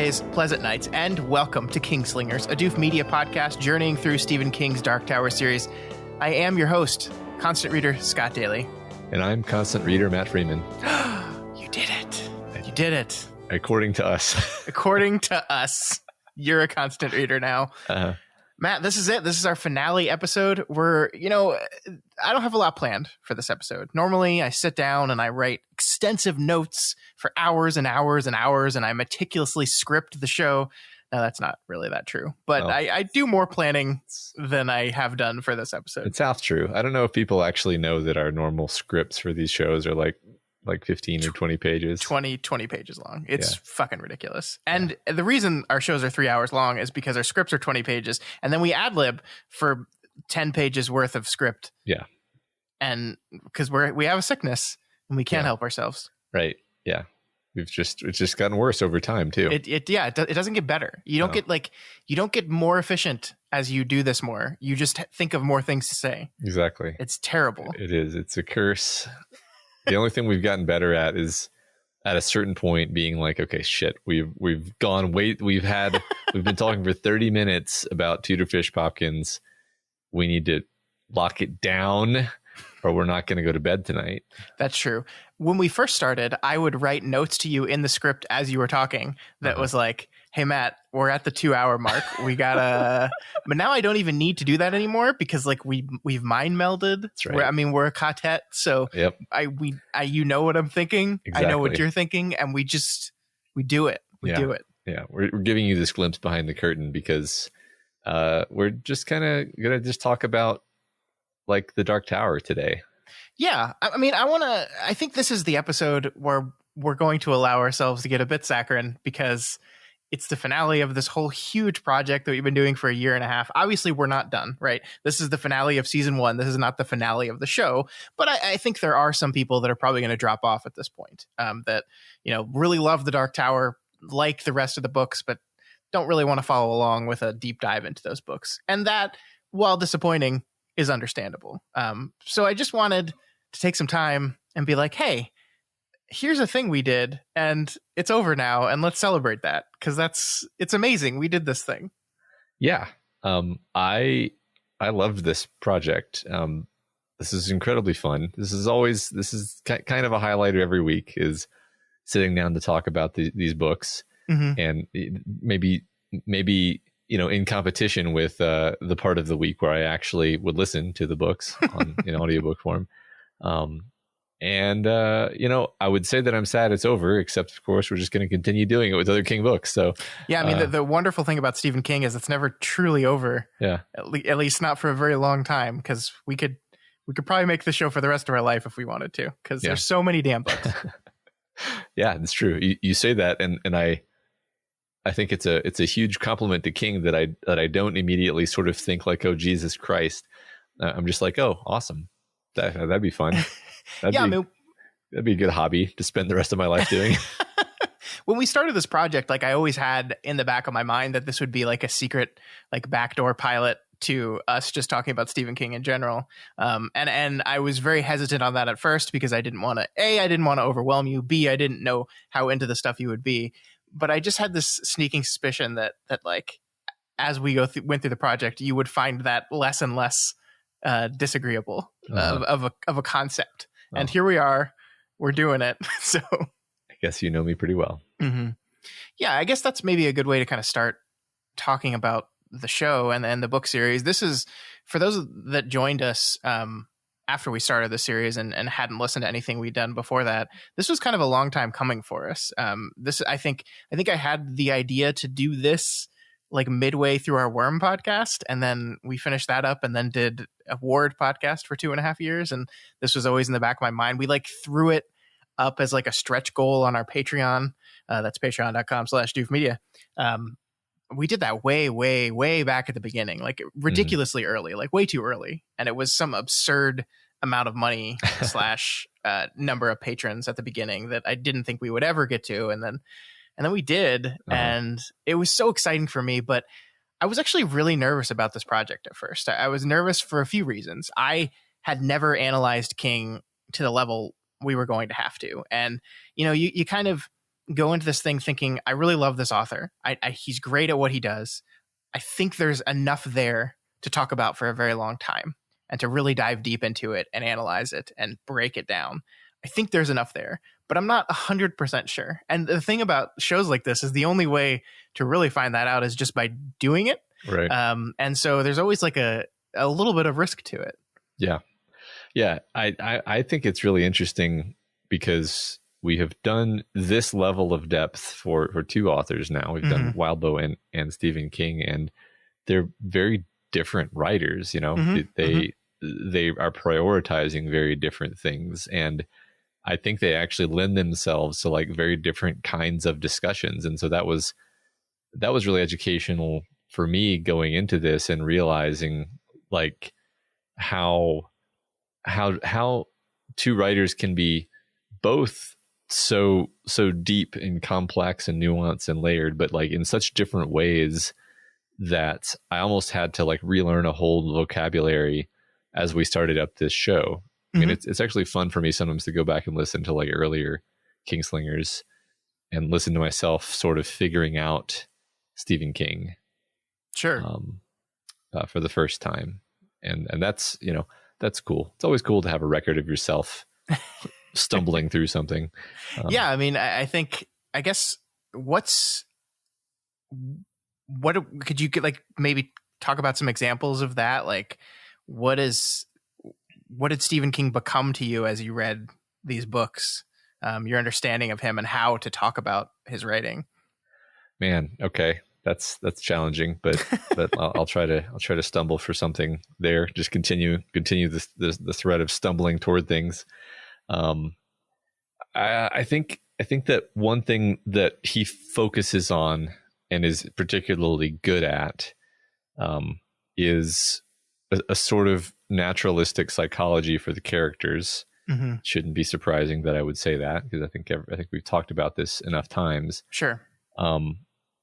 days, pleasant nights, and welcome to Kingslingers, a Doof Media podcast journeying through Stephen King's Dark Tower series. I am your host, constant reader Scott Daly. And I'm constant reader Matt Freeman. You did it. You did it. According to us. According to us, you're a constant reader now. Matt, this is it. This is our finale episode. I don't have a lot planned for this episode. Normally, I sit down and I write extensive notes for hours and hours and hours, and I meticulously script the show. Now, that's not really that true, but I do more planning than I have done for this episode. It's half true. I don't know if people actually know that our normal scripts for these shows are like 15 or 20 pages. 20 pages long. It's fucking ridiculous. And the reason our shows are 3 hours long is because our scripts are 20 pages, and then we ad-lib for 10 pages worth of script. Yeah. And because we have a sickness and we can't help ourselves. Right. Yeah. It's just gotten worse over time too. It doesn't get better. You don't get more efficient as you do this more. You just think of more things to say. Exactly. It's terrible. It is. It's a curse. The only thing we've gotten better at is at a certain point being like, okay, shit, we've been talking for 30 minutes about Tudor Fish Popkins. We need to lock it down or we're not going to go to bed tonight. That's true. When we first started, I would write notes to you in the script as you were talking that was like, hey, Matt, we're at the 2 hour mark. We gotta, but now I don't even need to do that anymore because like we've mind melded. That's right. We're a quartet. So you know what I'm thinking. Exactly. I know what you're thinking. And we do it. We do it. Yeah. We're giving you this glimpse behind the curtain because we're just kind of going to just talk about like the Dark Tower today. Yeah. I think this is the episode where we're going to allow ourselves to get a bit saccharine because it's the finale of this whole huge project that we've been doing for a year and a half. Obviously, we're not done, right? This is the finale of season 1. This is not the finale of the show. But I think there are some people that are probably going to drop off at this point that, really love the Dark Tower, like the rest of the books, but don't really want to follow along with a deep dive into those books. And that, while disappointing, is understandable. So I just wanted to take some time and be like, hey, here's a thing we did and it's over now and let's celebrate that because it's amazing. We did this thing. Yeah. I loved this project. This is incredibly fun. This is kind of a highlighter every week is sitting down to talk about these books and maybe in competition with the part of the week where I actually would listen to the books in audiobook form. I would say that I'm sad it's over, except of course we're just going to continue doing it with other King books. So yeah, the wonderful thing about Stephen King is it's never truly over. Yeah, at least not for a very long time, because we could probably make the show for the rest of our life if we wanted to, because there's so many damn books. Yeah, that's true. You say that, and I think it's a huge compliment to King that I don't immediately sort of think like, oh, Jesus Christ. I'm just like, oh, awesome. That'd be fun. That'd be a good hobby to spend the rest of my life doing. When we started this project, like I always had in the back of my mind that this would be like a secret, like backdoor pilot to us just talking about Stephen King in general. And I was very hesitant on that at first because I didn't want to overwhelm you. B, I didn't know how into the stuff you would be. But I just had this sneaking suspicion that like as we went through the project, you would find that less and less disagreeable of a concept. Oh. And here we are, we're doing it. So I guess you know me pretty well. Mm-hmm. Yeah, I guess that's maybe a good way to kind of start talking about the show and the book series. This is for those that joined us after we started the series and hadn't listened to anything we'd done before that. This was kind of a long time coming for us. I think I had the idea to do this like midway through our Worm podcast, and then we finished that up and then did a Ward podcast for 2.5 years. And this was always in the back of my mind. We like threw it up as like a stretch goal on our Patreon. That's patreon.com/doofmedia. We did that way, way, way back at the beginning, like ridiculously early, like way too early. And it was some absurd amount of money / number of patrons at the beginning that I didn't think we would ever get to. And then we did, and it was so exciting for me. But I was actually really nervous about this project at first. I was nervous for a few reasons. I had never analyzed King to the level we were going to have to. And, you kind of, go into this thing thinking, I really love this author. He's great at what he does. I think there's enough there to talk about for a very long time and to really dive deep into it and analyze it and break it down. I think there's enough there, but I'm not 100% sure. And the thing about shows like this is the only way to really find that out is just by doing it. Right. And so there's always like a little bit of risk to it. Yeah. Yeah. I think it's really interesting because we have done this level of depth for two authors now. We've done Wildbow and Stephen King, and they're very different writers. You know, they are prioritizing very different things, and I think they actually lend themselves to like very different kinds of discussions. And so that was really educational for me going into this and realizing like how two writers can be both so deep and complex and nuanced and layered, but like in such different ways that I almost had to like relearn a whole vocabulary as we started up this show. I mean, it's actually fun for me sometimes to go back and listen to like earlier Kingslingers and listen to myself sort of figuring out Stephen King. Sure. For the first time. And that's, you know, that's cool. It's always cool to have a record of yourself stumbling through something. Yeah. I mean, I guess what could you like maybe talk about some examples of that? Like what did Stephen King become to you as you read these books? Your understanding of him and how to talk about his writing. Man, okay, that's challenging, but I'll try to stumble for something there. Just continue the thread of stumbling toward things. I think that one thing that he focuses on and is particularly good at is a sort of naturalistic psychology for the characters. Shouldn't be surprising that I would say that, because I think we've talked about this enough times. Sure.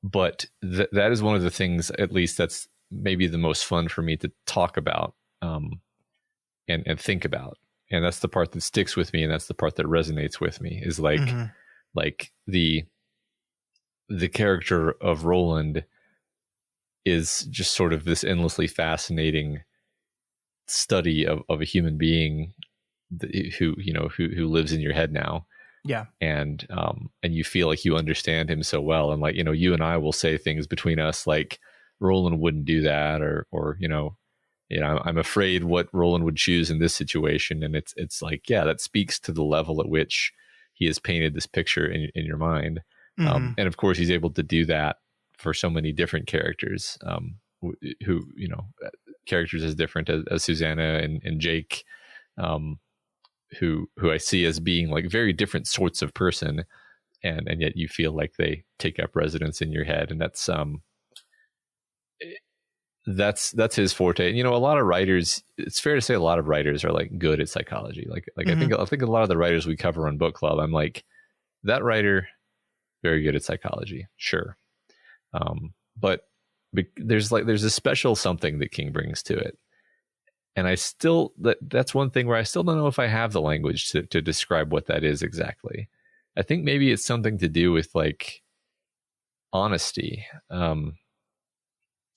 But that is one of the things, at least that's maybe the most fun for me to talk about and think about. And that's the part that sticks with me, and that's the part that resonates with me, is like the character of Roland is just sort of this endlessly fascinating study of a human being who lives in your head now. Yeah. And you feel like you understand him so well. And like, you know, you and I will say things between us like Roland wouldn't do that, or I'm afraid what Roland would choose in this situation. And it's like, yeah, that speaks to the level at which he has painted this picture in your mind. And of course he's able to do that for so many different characters, who, you know, characters as different as Susanna and Jake, who I see as being like very different sorts of person, and yet you feel like they take up residence in your head. And that's his forte. And, you know, a lot of writers, it's fair to say a lot of writers are like good at psychology. Like I think a lot of the writers we cover on book club, I'm like, that writer, very good at psychology. Sure. But there's a special something that King brings to it. And that's one thing where I still don't know if I have the language to describe what that is exactly. I think maybe it's something to do with like honesty, and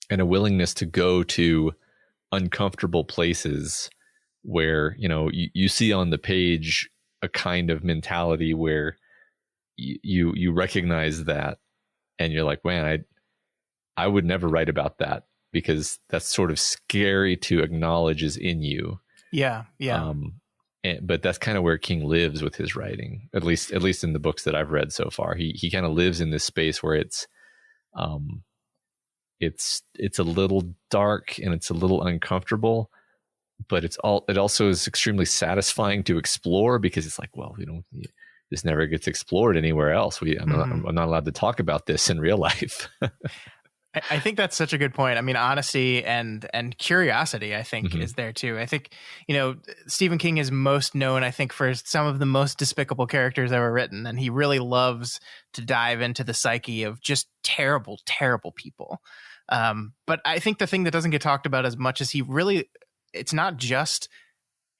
a willingness to go to uncomfortable places where, you know, you see on the page a kind of mentality where you recognize that, and you're like, man, I would never write about that, because that's sort of scary to acknowledge is in you. Yeah. Yeah. But that's kind of where King lives with his writing, at least in the books that I've read so far. He kind of lives in this space where it's a little dark and it's a little uncomfortable, but it also is extremely satisfying to explore, because it's like, well, you know, this never gets explored anywhere else. I'm not allowed to talk about this in real life. I think that's such a good point. I mean, honesty and curiosity, I think, is there too. I think, you know, Stephen King is most known, I think, for some of the most despicable characters ever written. And he really loves to dive into the psyche of just terrible, terrible people. But I think the thing that doesn't get talked about as much is it's not just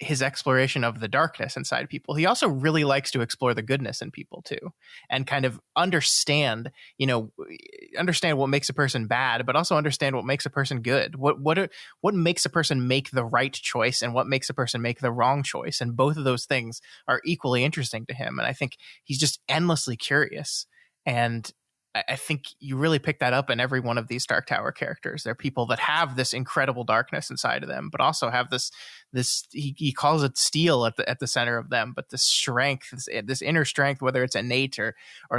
his exploration of the darkness inside people. He also really likes to explore the goodness in people too, and kind of understand what makes a person bad, but also understand what makes a person good. What makes a person make the right choice and what makes a person make the wrong choice. And both of those things are equally interesting to him. And I think he's just endlessly curious. And I think you really pick that up in every one of these Dark Tower characters. They're people that have this incredible darkness inside of them, but also have this he calls it steel at the center of them, but this strength, this inner strength, whether it's innate or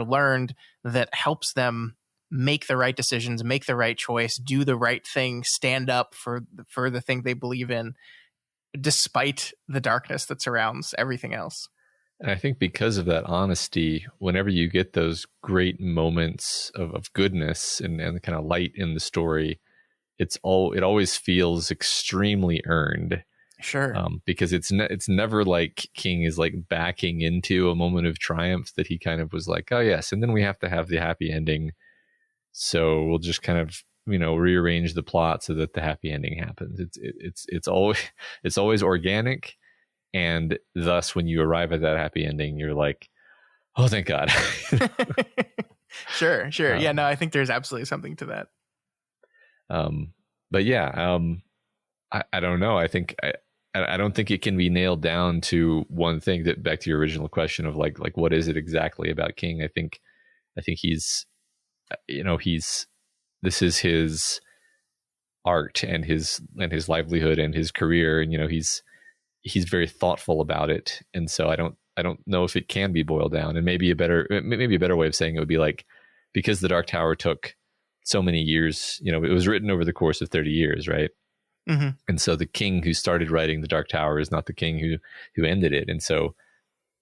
learned, that helps them make the right decisions, make the right choice, do the right thing, stand up for the thing they believe in, despite the darkness that surrounds everything else. And I think because of that honesty, whenever you get those great moments of goodness and kind of light in the story, it always feels extremely earned. Sure. Because it's never like King is like backing into a moment of triumph that he kind of was like, oh yes, and then we have to have the happy ending. So we'll just kind of, rearrange the plot so that the happy ending happens. It's always organic. And thus, when you arrive at that happy ending, you're like, oh, thank God. Sure. Yeah, no, I think there's absolutely something to that. But yeah, I don't know. I think I don't think it can be nailed down to one thing. That back to your original question of like what is it exactly about King? I think he's, this is his art and his livelihood and his career, and he's very thoughtful about it. And so I don't know if it can be boiled down. And maybe a better way of saying it would be like, because the Dark Tower took so many years, it was written over the course of 30 years, right? Mm-hmm. And so the king who started writing the Dark Tower is not the king who ended it. And so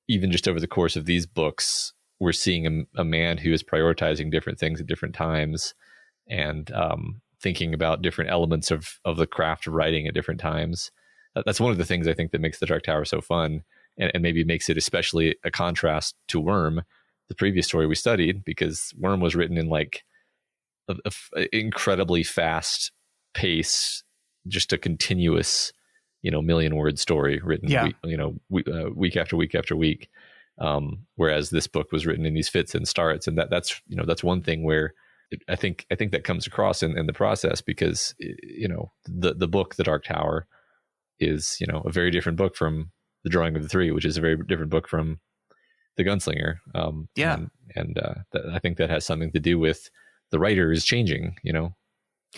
even just over the course of these books, we're seeing a man who is prioritizing different things at different times, and thinking about different elements of the craft of writing at different times. That's one of the things I think that makes the Dark Tower so fun, and maybe makes it especially a contrast to Worm, the previous story we studied, because Worm was written in like a incredibly fast pace, just a continuous, million word story written, week after week after week. Whereas this book was written in these fits and starts, and that's one thing where I think that comes across in the process, because the book, The Dark Tower, is a very different book from The Drawing of the Three, which is a very different book from The Gunslinger. I think that has something to do with the writer is changing,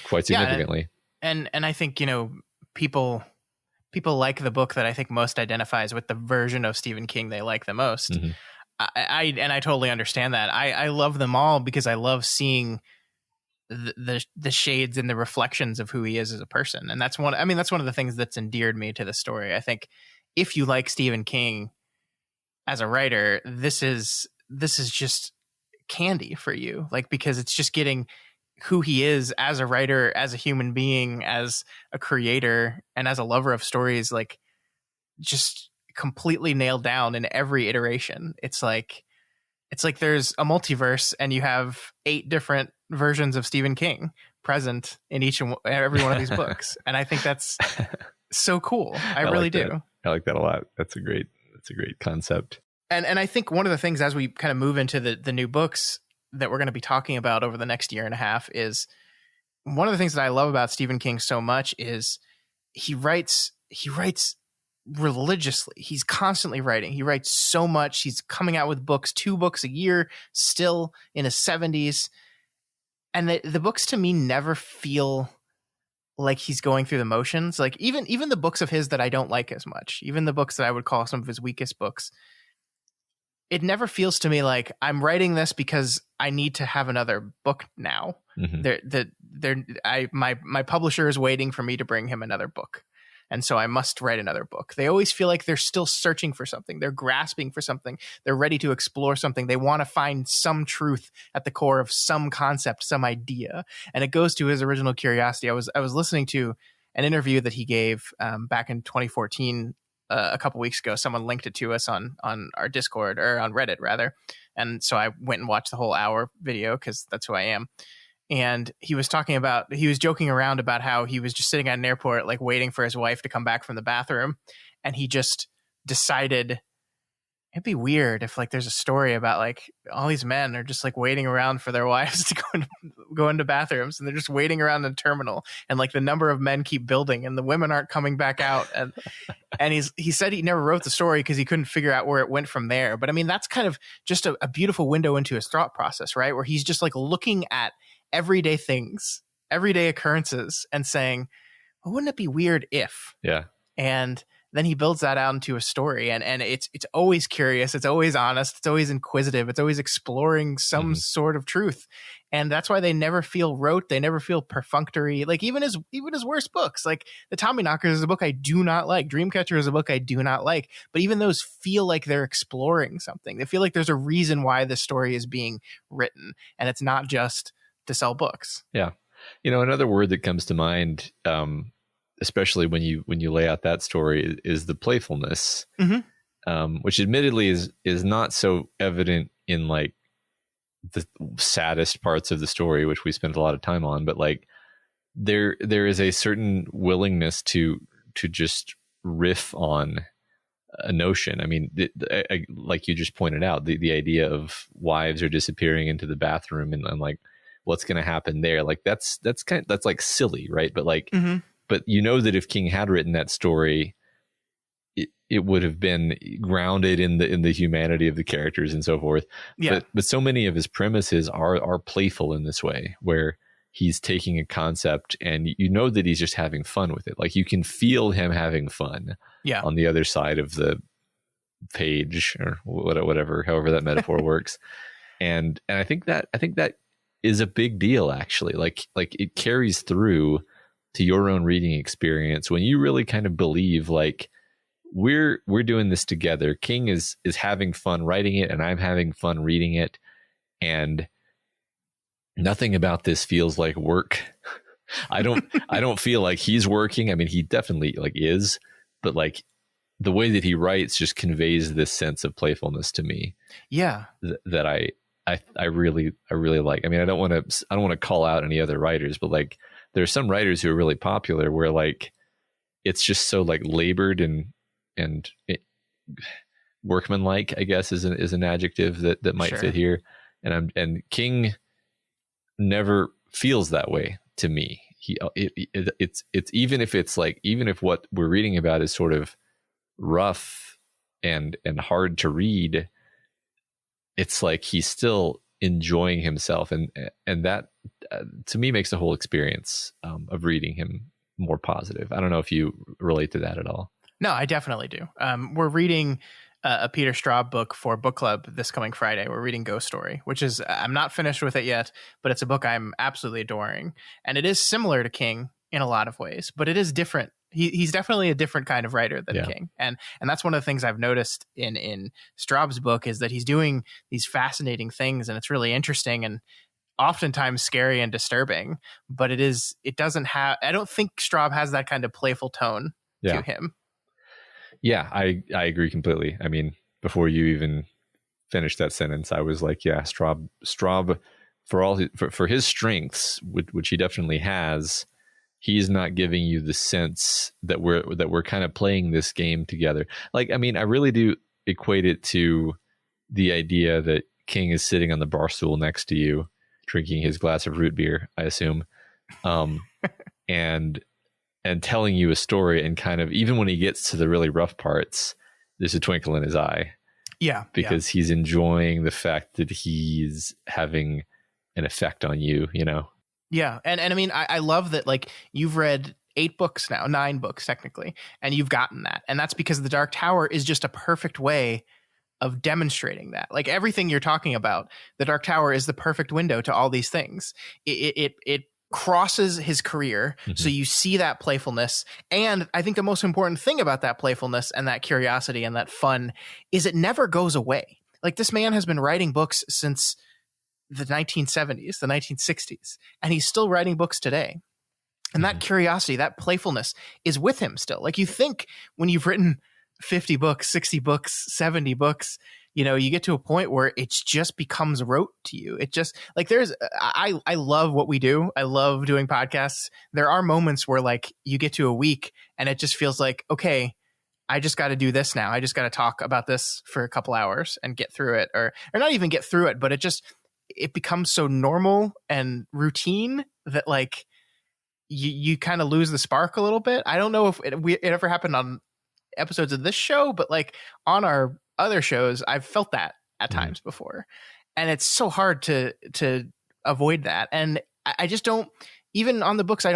quite significantly. And I think people like the book that I think most identifies with the version of Stephen King they like the most. Mm-hmm. I totally understand that. I love them all because I love seeing the shades and the reflections of who he is as a person. And that's one of the things that's endeared me to the story. I think if you like Stephen King as a writer, this is just candy for you, like, because it's just getting who he is as a writer, as a human being, as a creator, and as a lover of stories, like, just completely nailed down in every iteration. It's like there's a multiverse and you have 8 different versions of Stephen King present in each and every one of these books. And I think that's so cool. I really like do. I like that a lot. That's a great concept. And I think one of the things, as we kind of move into the new books that we're going to be talking about over the next year and a half, is one of the things that I love about Stephen King so much is he writes religiously. He's constantly writing. He writes so much. He's coming out with 2 books a year, still in his 70s. And the books to me never feel like he's going through the motions. Like even the books of his that I don't like as much, even the books that I would call some of his weakest books, it never feels to me like I'm writing this because I need to have another book now. Mm-hmm. My publisher is waiting for me to bring him another book. And so I must write another book. They always feel like they're still searching for something. They're grasping for something. They're ready to explore something. They want to find some truth at the core of some concept, some idea. And it goes to his original curiosity. I was listening to an interview that he gave back in 2014, a couple weeks ago. Someone linked it to us on our Discord, or on Reddit rather. And so I went and watched the whole hour video because that's who I am. And he was joking around about how he was just sitting at an airport, like waiting for his wife to come back from the bathroom. and he just decided it'd be weird if like there's a story about like all these men are just like waiting around for their wives to go into bathrooms, and they're just waiting around the terminal, and like the number of men keep building and the women aren't coming back out. And he said he never wrote the story because he couldn't figure out where it went from there. But I mean, that's kind of just a beautiful window into his thought process, right? Where he's just like looking at everyday things, everyday occurrences, and saying, well, wouldn't it be weird if? Yeah. And then he builds that out into a story, and it's always curious, it's always honest, it's always inquisitive, it's always exploring some sort of truth. And that's why they never feel rote, they never feel perfunctory. Like even his worst books, like the Tommyknockers is a book I do not like, Dreamcatcher is a book I do not like, but even those feel like they're exploring something. They feel like there's a reason why this story is being written, and it's not just to sell books. Yeah. You know, another word that comes to mind, especially when you lay out that story, is the playfulness, which admittedly is not so evident in like the saddest parts of the story, which we spent a lot of time on. But like there is a certain willingness to just riff on a notion. I mean, like you just pointed out, the idea of wives are disappearing into the bathroom and like what's going to happen there. Like that's like silly, right? But like. But you know that if King had written that story, it would have been grounded in the humanity of the characters and so forth. Yeah. But so many of his premises are playful in this way, where he's taking a concept and you know that he's just having fun with it. Like you can feel him having fun on the other side of the page or whatever, however that metaphor works. And I think that is a big deal, actually. Like it carries through to your own reading experience when you really kind of believe like we're doing this together. King is having fun writing it and I'm having fun reading it, and nothing about this feels like work. I don't feel like he's working. I mean, he definitely like is, but like the way that he writes just conveys this sense of playfulness to me. Yeah. That I really like. I mean, I don't want to call out any other writers, but like there are some writers who are really popular where like it's just so like labored and workmanlike, I guess is an adjective that might fit here. And King never feels that way to me. It's even if what we're reading about is sort of rough and hard to read, it's like he's still enjoying himself, and that to me makes the whole experience of reading him more positive. I don't know if you relate to that at all. No, I definitely do. We're reading a Peter Straub book for book club this coming Friday. We're reading Ghost Story, which is, I'm not finished with it yet, but it's a book I'm absolutely adoring. And it is similar to King in a lot of ways, but it is different. He's definitely a different kind of writer than King. And that's one of the things I've noticed in Straub's book is that he's doing these fascinating things, and it's really interesting and oftentimes scary and disturbing, but I don't think Straub has that kind of playful tone to him. Yeah, I agree completely. I mean, before you even finished that sentence, I was like, yeah, Straub for his strengths, which he definitely has, he's not giving you the sense that we're kind of playing this game together. Like, I mean, I really do equate it to the idea that King is sitting on the bar stool next to you, drinking his glass of root beer, I assume, and telling you a story, and kind of, even when he gets to the really rough parts, there's a twinkle in his eye. Yeah. Because he's enjoying the fact that he's having an effect on you, you know? Yeah. And I mean, I love that, like, you've read 8 books now, 9 books technically, and you've gotten that. And that's because The Dark Tower is just a perfect way of demonstrating that. Like everything you're talking about, The Dark Tower is the perfect window to all these things. It crosses his career. So you see that playfulness. And I think the most important thing about that playfulness and that curiosity and that fun is it never goes away. Like, this man has been writing books since the 1970s, the 1960s, and he's still writing books today. And that curiosity, that playfulness is with him still. Like, you think when you've written 50 books, 60 books, 70 books, you know, you get to a point where it just becomes rote to you. It just, like, I love what we do. I love doing podcasts. There are moments where, like, you get to a week and it just feels like, okay, I just got to do this now. I just got to talk about this for a couple hours and get through it, or not even get through it, but it becomes so normal and routine that like you kind of lose the spark a little bit. I don't know if it ever happened on episodes of this show, but like on our other shows, I've felt that at times before, and it's so hard to avoid that. And I just don't, even on the books I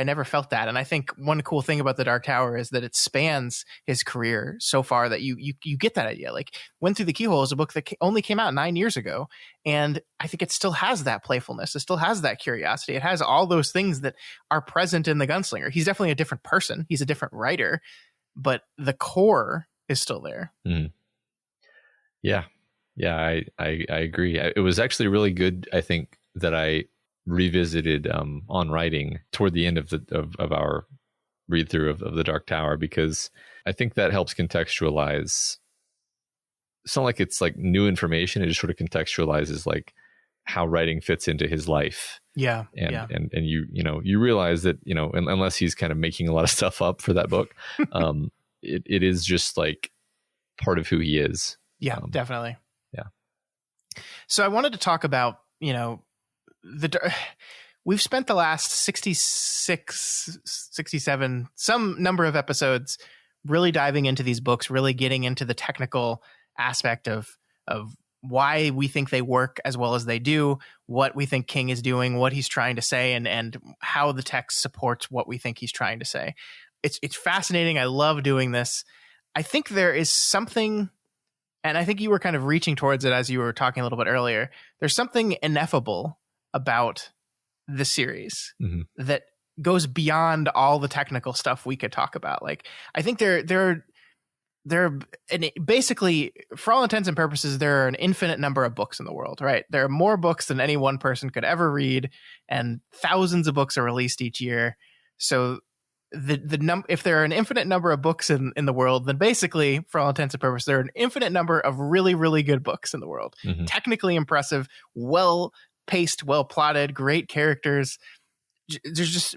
never felt that. And I think one cool thing about The Dark Tower is that it spans his career so far that you get that idea. Like Went Through the Keyhole is a book that only came out 9 years ago. And I think it still has that playfulness. It still has that curiosity. It has all those things that are present in the Gunslinger. He's definitely a different person. He's a different writer, but the core is still there. Yeah. I agree. It was actually really good, I think, that I revisited on writing toward the end of our read through of The Dark Tower, because I think that helps contextualize. It's not like it's like new information. It just sort of contextualizes like how writing fits into his life. Yeah. And you realize that, unless he's kind of making a lot of stuff up for that book, it is just like part of who he is. Yeah, definitely. Yeah. So I wanted to talk about, we've spent the last 66, 67, some number of episodes really diving into these books, really getting into the technical aspect of why we think they work as well as they do, what we think King is doing, what he's trying to say, and how the text supports what we think he's trying to say. It's fascinating. I love doing this. I think there is something, and I think you were kind of reaching towards it as you were talking a little bit earlier. There's something ineffable about the series that goes beyond all the technical stuff we could talk about. Like, I think they're basically, for all intents and purposes, there are an infinite number of books in the world, right? There are more books than any one person could ever read, and thousands of books are released each year. So if there are an infinite number of books in the world, then basically, for all intents and purposes, there are an infinite number of really, really good books in the world. Technically impressive, well-paced, well-plotted, great characters. There's just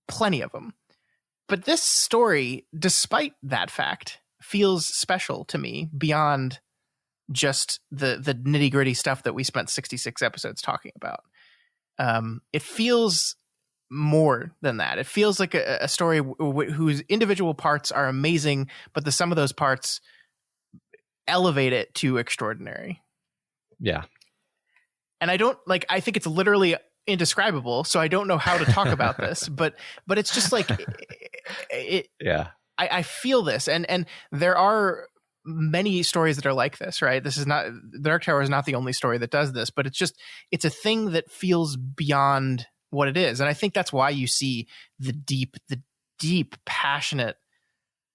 plenty of them. But this story, despite that fact, feels special to me beyond just the nitty-gritty stuff that we spent 66 episodes talking about. It feels more than that. It feels like a story whose individual parts are amazing, but the sum of those parts elevate it to extraordinary. Yeah. And I think it's literally indescribable, so I don't know how to talk about this, but it's just like yeah. I feel this, and there are many stories that are like this, right? This is not, The Dark Tower is not the only story that does this, but it's a thing that feels beyond what it is. And I think that's why you see the deep, passionate,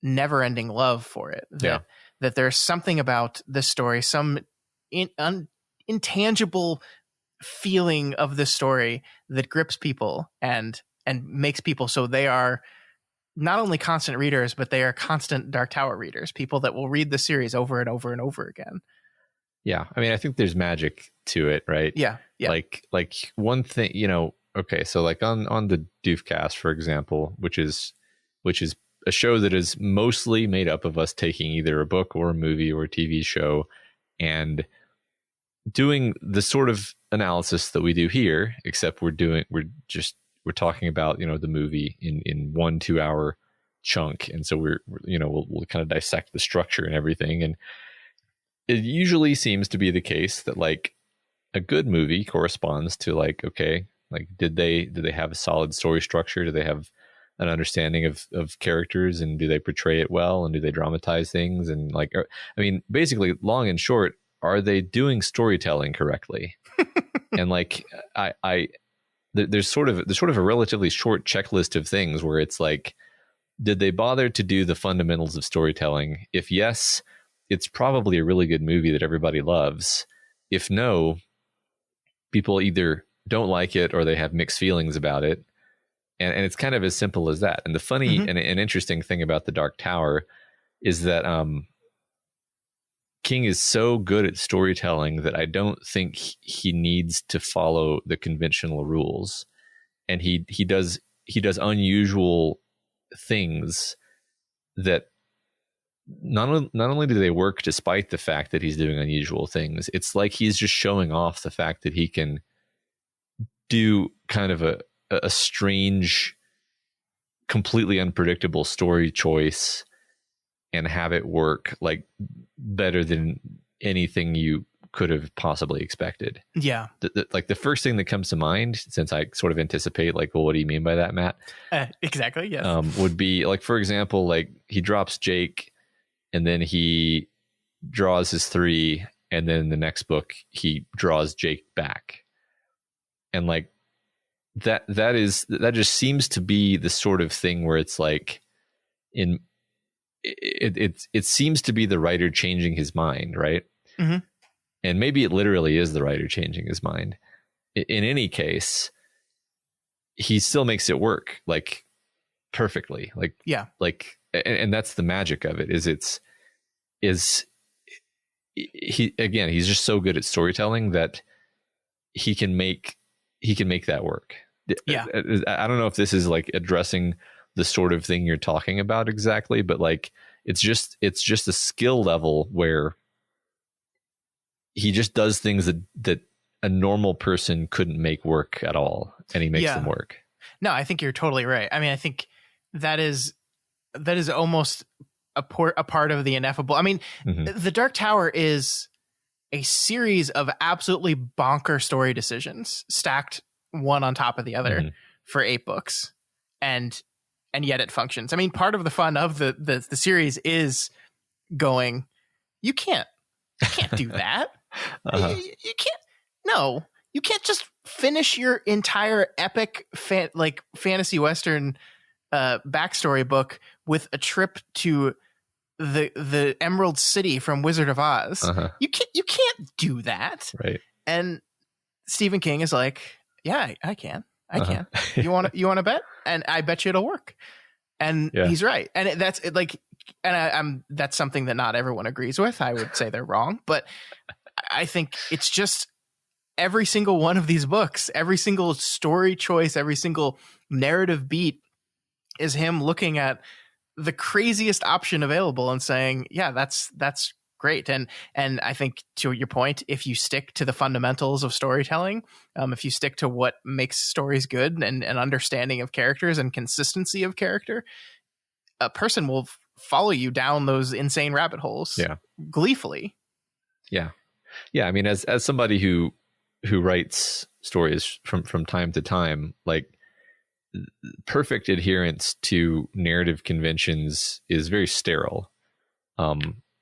never-ending love for it. That there's something about this story, some intangible feeling of this story that grips people and makes people so they are not only constant readers, but they are constant Dark Tower readers, people that will read the series over and over and over again. Yeah. I mean, I think there's magic to it, right? Yeah. Like one thing, okay, so like on the Doofcast, for example, which is a show that is mostly made up of us taking either a book or a movie or a TV show and doing the sort of analysis that we do here, except we're talking about, the movie in 1-2 hour chunk. And so we'll kind of dissect the structure and everything. And it usually seems to be the case that like a good movie corresponds to like, okay, like, did they have a solid story structure? Do they have an understanding of characters, and do they portray it well? And do they dramatize things? And like, basically long and short, are they doing storytelling correctly? And like, there's sort of a relatively short checklist of things where it's like, did they bother to do the fundamentals of storytelling? If yes, it's probably a really good movie that everybody loves. If no, people either don't like it or they have mixed feelings about it. And it's kind of as simple as that. And the funny and interesting thing about The Dark Tower is that King is so good at storytelling that I don't think he needs to follow the conventional rules. And he does unusual things that not only do they work despite the fact that he's doing unusual things, it's like he's just showing off the fact that he can do kind of a strange, completely unpredictable story choice and have it work like better than anything you could have possibly expected. Yeah. Like the first thing that comes to mind, since I sort of anticipate like, well, what do you mean by that, Matt? Exactly. Yes. Would be like, for example, like he drops Jake and then he draws his 3, and then in the next book he draws Jake back. And like that just seems to be the sort of thing where it's like it seems to be the writer changing his mind, right? Mm-hmm. And maybe it literally is the writer changing his mind. In any case, he still makes it work like perfectly. Like, yeah. Like, and that's the magic of it. He's just so good at storytelling that he can make that work. Yeah. I don't know if this is like addressing the sort of thing you're talking about exactly, but like it's just a skill level where he just does things that a normal person couldn't make work at all, and he makes them work. No, I think you're totally right. I mean, I think that is almost a part of the ineffable. I mean, The Dark Tower is a series of absolutely bonker story decisions stacked one on top of the other for 8 books, and yet it functions. I mean, part of the fun of the series is going, you can't do that. You can't. No, you can't just finish your entire epic fantasy Western backstory book with a trip to the Emerald City from Wizard of Oz. You can't do that. Right. And Stephen King is like, yeah, I can. You want to bet? And I bet you it'll work. And he's right. And that's something that not everyone agrees with. I would say they're wrong, but I think it's just every single one of these books, every single story choice, every single narrative beat is him looking at the craziest option available and saying, yeah, that's great. And I think, to your point, if you stick to the fundamentals of storytelling, if you stick to what makes stories good and an understanding of characters and consistency of character, a person will follow you down those insane rabbit holes gleefully. Yeah. Yeah. I mean, as somebody who writes stories from time to time, like perfect adherence to narrative conventions is very sterile.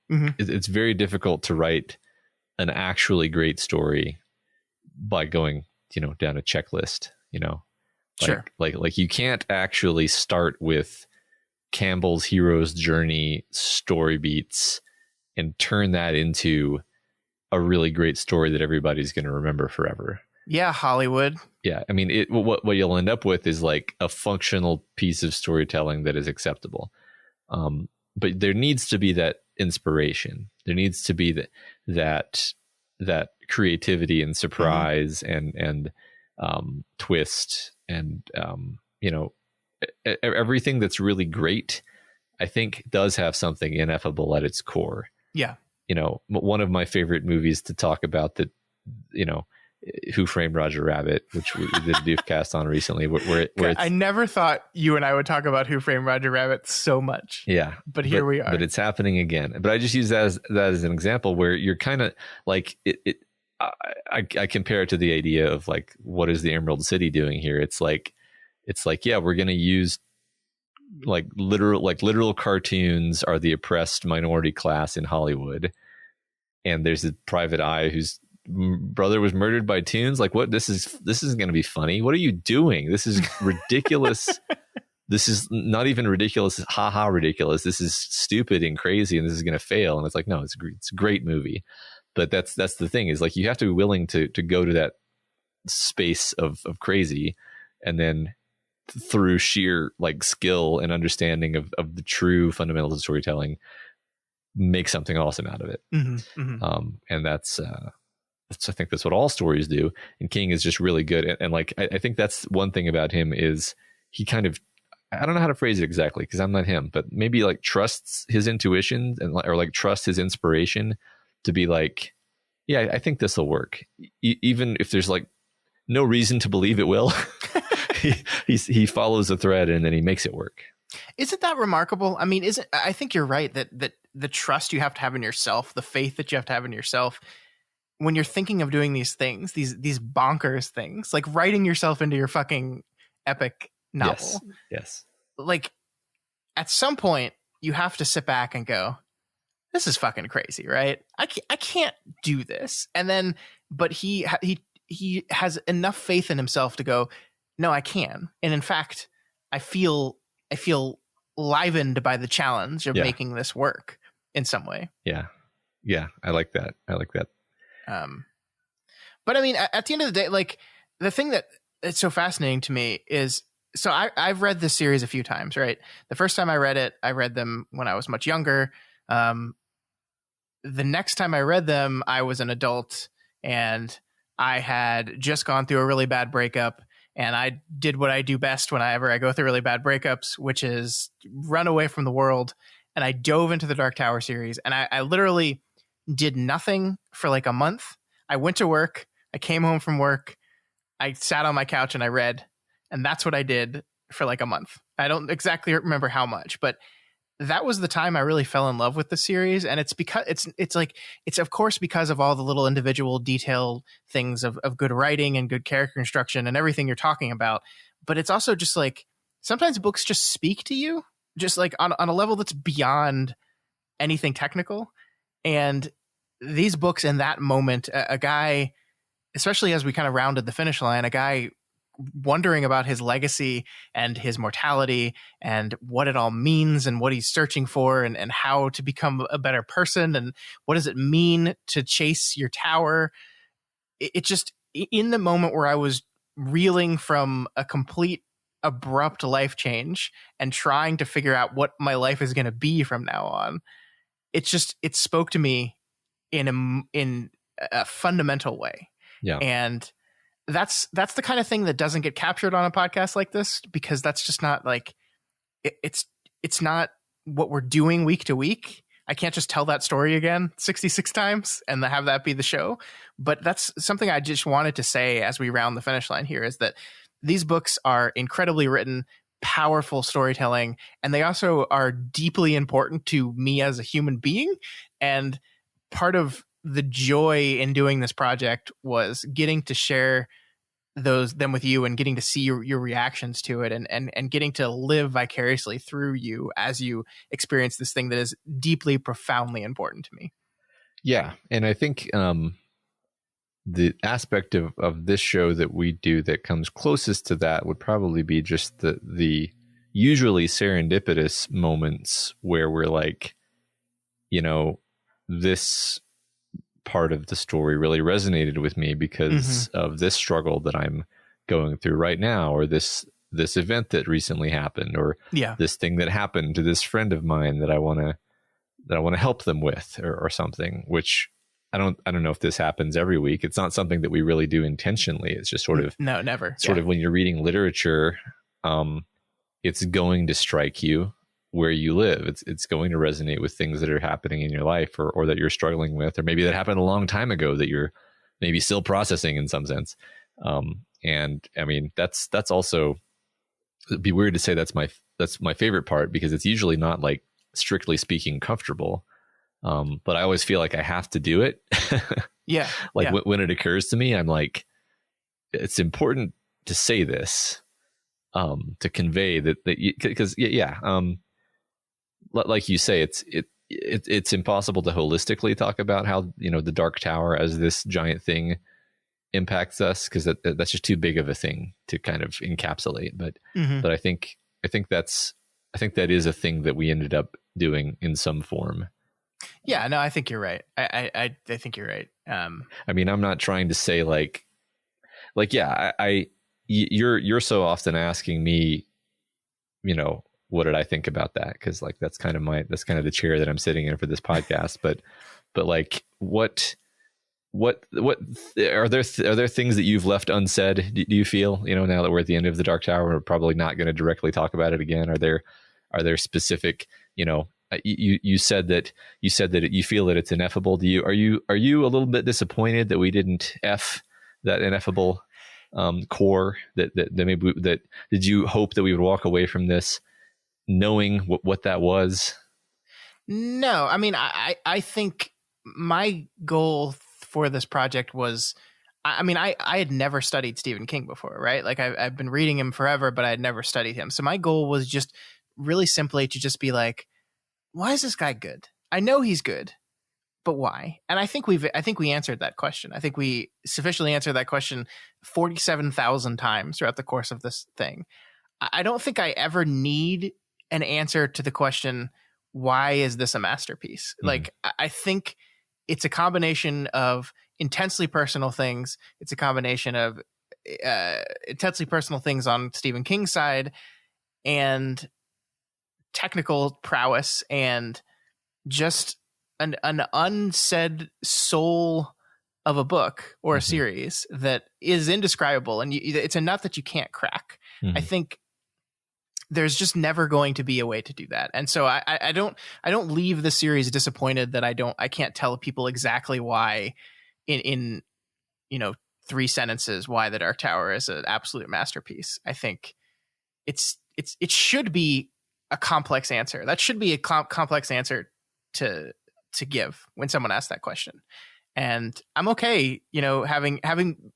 It's very difficult to write an actually great story by going, down a checklist, Sure. Like you can't actually start with Campbell's hero's journey story beats and turn that into a really great story that everybody's going to remember forever. Yeah, Hollywood. Yeah, I mean, what you'll end up with is like a functional piece of storytelling that is acceptable. But there needs to be that inspiration. There needs to be that creativity and surprise and twist and everything that's really great, I think, does have something ineffable at its core. Yeah. One of my favorite movies to talk about that, Who Framed Roger Rabbit, which we did a Doofcast on recently, where I never thought you and I would talk about Who Framed Roger Rabbit so much. Yeah. But here we are. But it's happening again. But I just use that as an example where you're kind of like I compare it to the idea of like, what is the Emerald City doing here? It's like, yeah, we're going to use literal cartoons are the oppressed minority class in Hollywood. And there's a private eye whose brother was murdered by toons. Like, what? This is going to be funny. What are you doing? This is ridiculous. This is not even ridiculous. Ha ridiculous. This is stupid and crazy, and this is going to fail. And it's like, no, it's a great movie. But that's the thing, is like, you have to be willing to go to that space of crazy, and then through sheer like skill and understanding of the true fundamentals of storytelling, make something awesome out of it. And that's I think that's what all stories do. And King is just really good. And like, I think that's one thing about him is he kind of, I don't know how to phrase it exactly because I'm not him, but maybe like trusts his intuition or like trust his inspiration to be like, yeah, I think this will work. Even if there's like no reason to believe it will, he follows the thread and then he makes it work. Isn't that remarkable? I mean, I think you're right that the trust you have to have in yourself, the faith that you have to have in yourself when you're thinking of doing these things, these bonkers things, like writing yourself into your fucking epic novel. Yes. Like at some point you have to sit back and go, this is fucking crazy, right? I can't do this. And then, but he has enough faith in himself to go, no, I can. And in fact, I feel livened by the challenge of making this work in some way. Yeah. I like that. But I mean, at the end of the day, like the thing that it's so fascinating to me is, so I've read this series a few times, right? The first time I read them when I was much younger. The next time I read them, I was an adult and I had just gone through a really bad breakup. And I did what I do best whenever I go through really bad breakups, which is run away from the world. And I dove into the Dark Tower series. And I literally did nothing for like a month. I went to work. I came home from work. I sat on my couch and I read. And that's what I did for like a month. I don't exactly remember how much, but that was the time I really fell in love with the series. And it's because it's of course because of all the little individual detailed things of good writing and good character construction and everything you're talking about. But it's also just like sometimes books just speak to you just like on a level that's beyond anything technical. And these books in that moment, a guy, especially as we kind of rounded the finish line, a guy wondering about his legacy and his mortality and what it all means and what he's searching for and how to become a better person and what does it mean to chase your tower. It just, in the moment where I was reeling from a complete abrupt life change and trying to figure out what my life is going to be from now on, it spoke to me in a fundamental way. Yeah. And that's the kind of thing that doesn't get captured on a podcast like this, because that's just not like it's not what we're doing week to week. I can't just tell that story again 66 times and have that be the show. But that's something I just wanted to say as we round the finish line here, is that these books are incredibly written, powerful storytelling, and they also are deeply important to me as a human being. And part of the joy in doing this project was getting to share them with you and getting to see your reactions to it and getting to live vicariously through you as you experience this thing that is deeply, profoundly important to me. Yeah. And I think the aspect of this show that we do that comes closest to that would probably be just the usually serendipitous moments where we're like, this part of the story really resonated with me because of this struggle that I'm going through right now, or this event that recently happened, or this thing that happened to this friend of mine that I want to help them with, or something. Which I don't know if this happens every week. It's not something that we really do intentionally. It's just sort of never. Sort of when you're reading literature, it's going to strike you where you live. It's going to resonate with things that are happening in your life, or that you're struggling with, or maybe that happened a long time ago that you're maybe still processing in some sense. And I mean, that's also, it'd be weird to say that's my favorite part, because it's usually not like strictly speaking comfortable. But I always feel like I have to do it. Yeah. When it occurs to me, I'm like, it's important to say this, to convey that because like you say, it's impossible to holistically talk about how the Dark Tower as this giant thing impacts us, because that's just too big of a thing to kind of encapsulate. But I think that is a thing that we ended up doing in some form. Yeah, no, I think you're right. I think you're right. I mean, I'm not trying to say you're so often asking me, what did I think about that? Because like that's kind of the chair that I'm sitting in for this podcast. But like what what are there things that you've left unsaid? Do you feel, now that we're at the end of the Dark Tower, we're probably not going to directly talk about it again? Are there specific, you said that you feel that it's ineffable. Are you a little bit disappointed that we didn't F that ineffable core, that maybe that did you hope that we would walk away from this knowing what that was? No, I mean, I think my goal for this project was, I had never studied Stephen King before, right? Like I've been reading him forever, but I had never studied him. So my goal was just really simply to just be like, why is this guy good? I know he's good, but why? And I think we answered that question. I think we sufficiently answered that question 47,000 times throughout the course of this thing. I don't think I ever need an answer to the question, why is this a masterpiece? Mm-hmm. Like, I think it's a combination of intensely personal things. It's a combination of intensely personal things on Stephen King's side and technical prowess and just an unsaid soul of a book or a series that is indescribable. And it's a nut that you can't crack. Mm-hmm. I think there's just never going to be a way to do that. And so I don't leave the series disappointed that I can't tell people exactly why in 3 sentences why the Dark Tower is an absolute masterpiece. I think it should be a complex answer. That should be a complex answer to give when someone asks that question. And I'm okay, having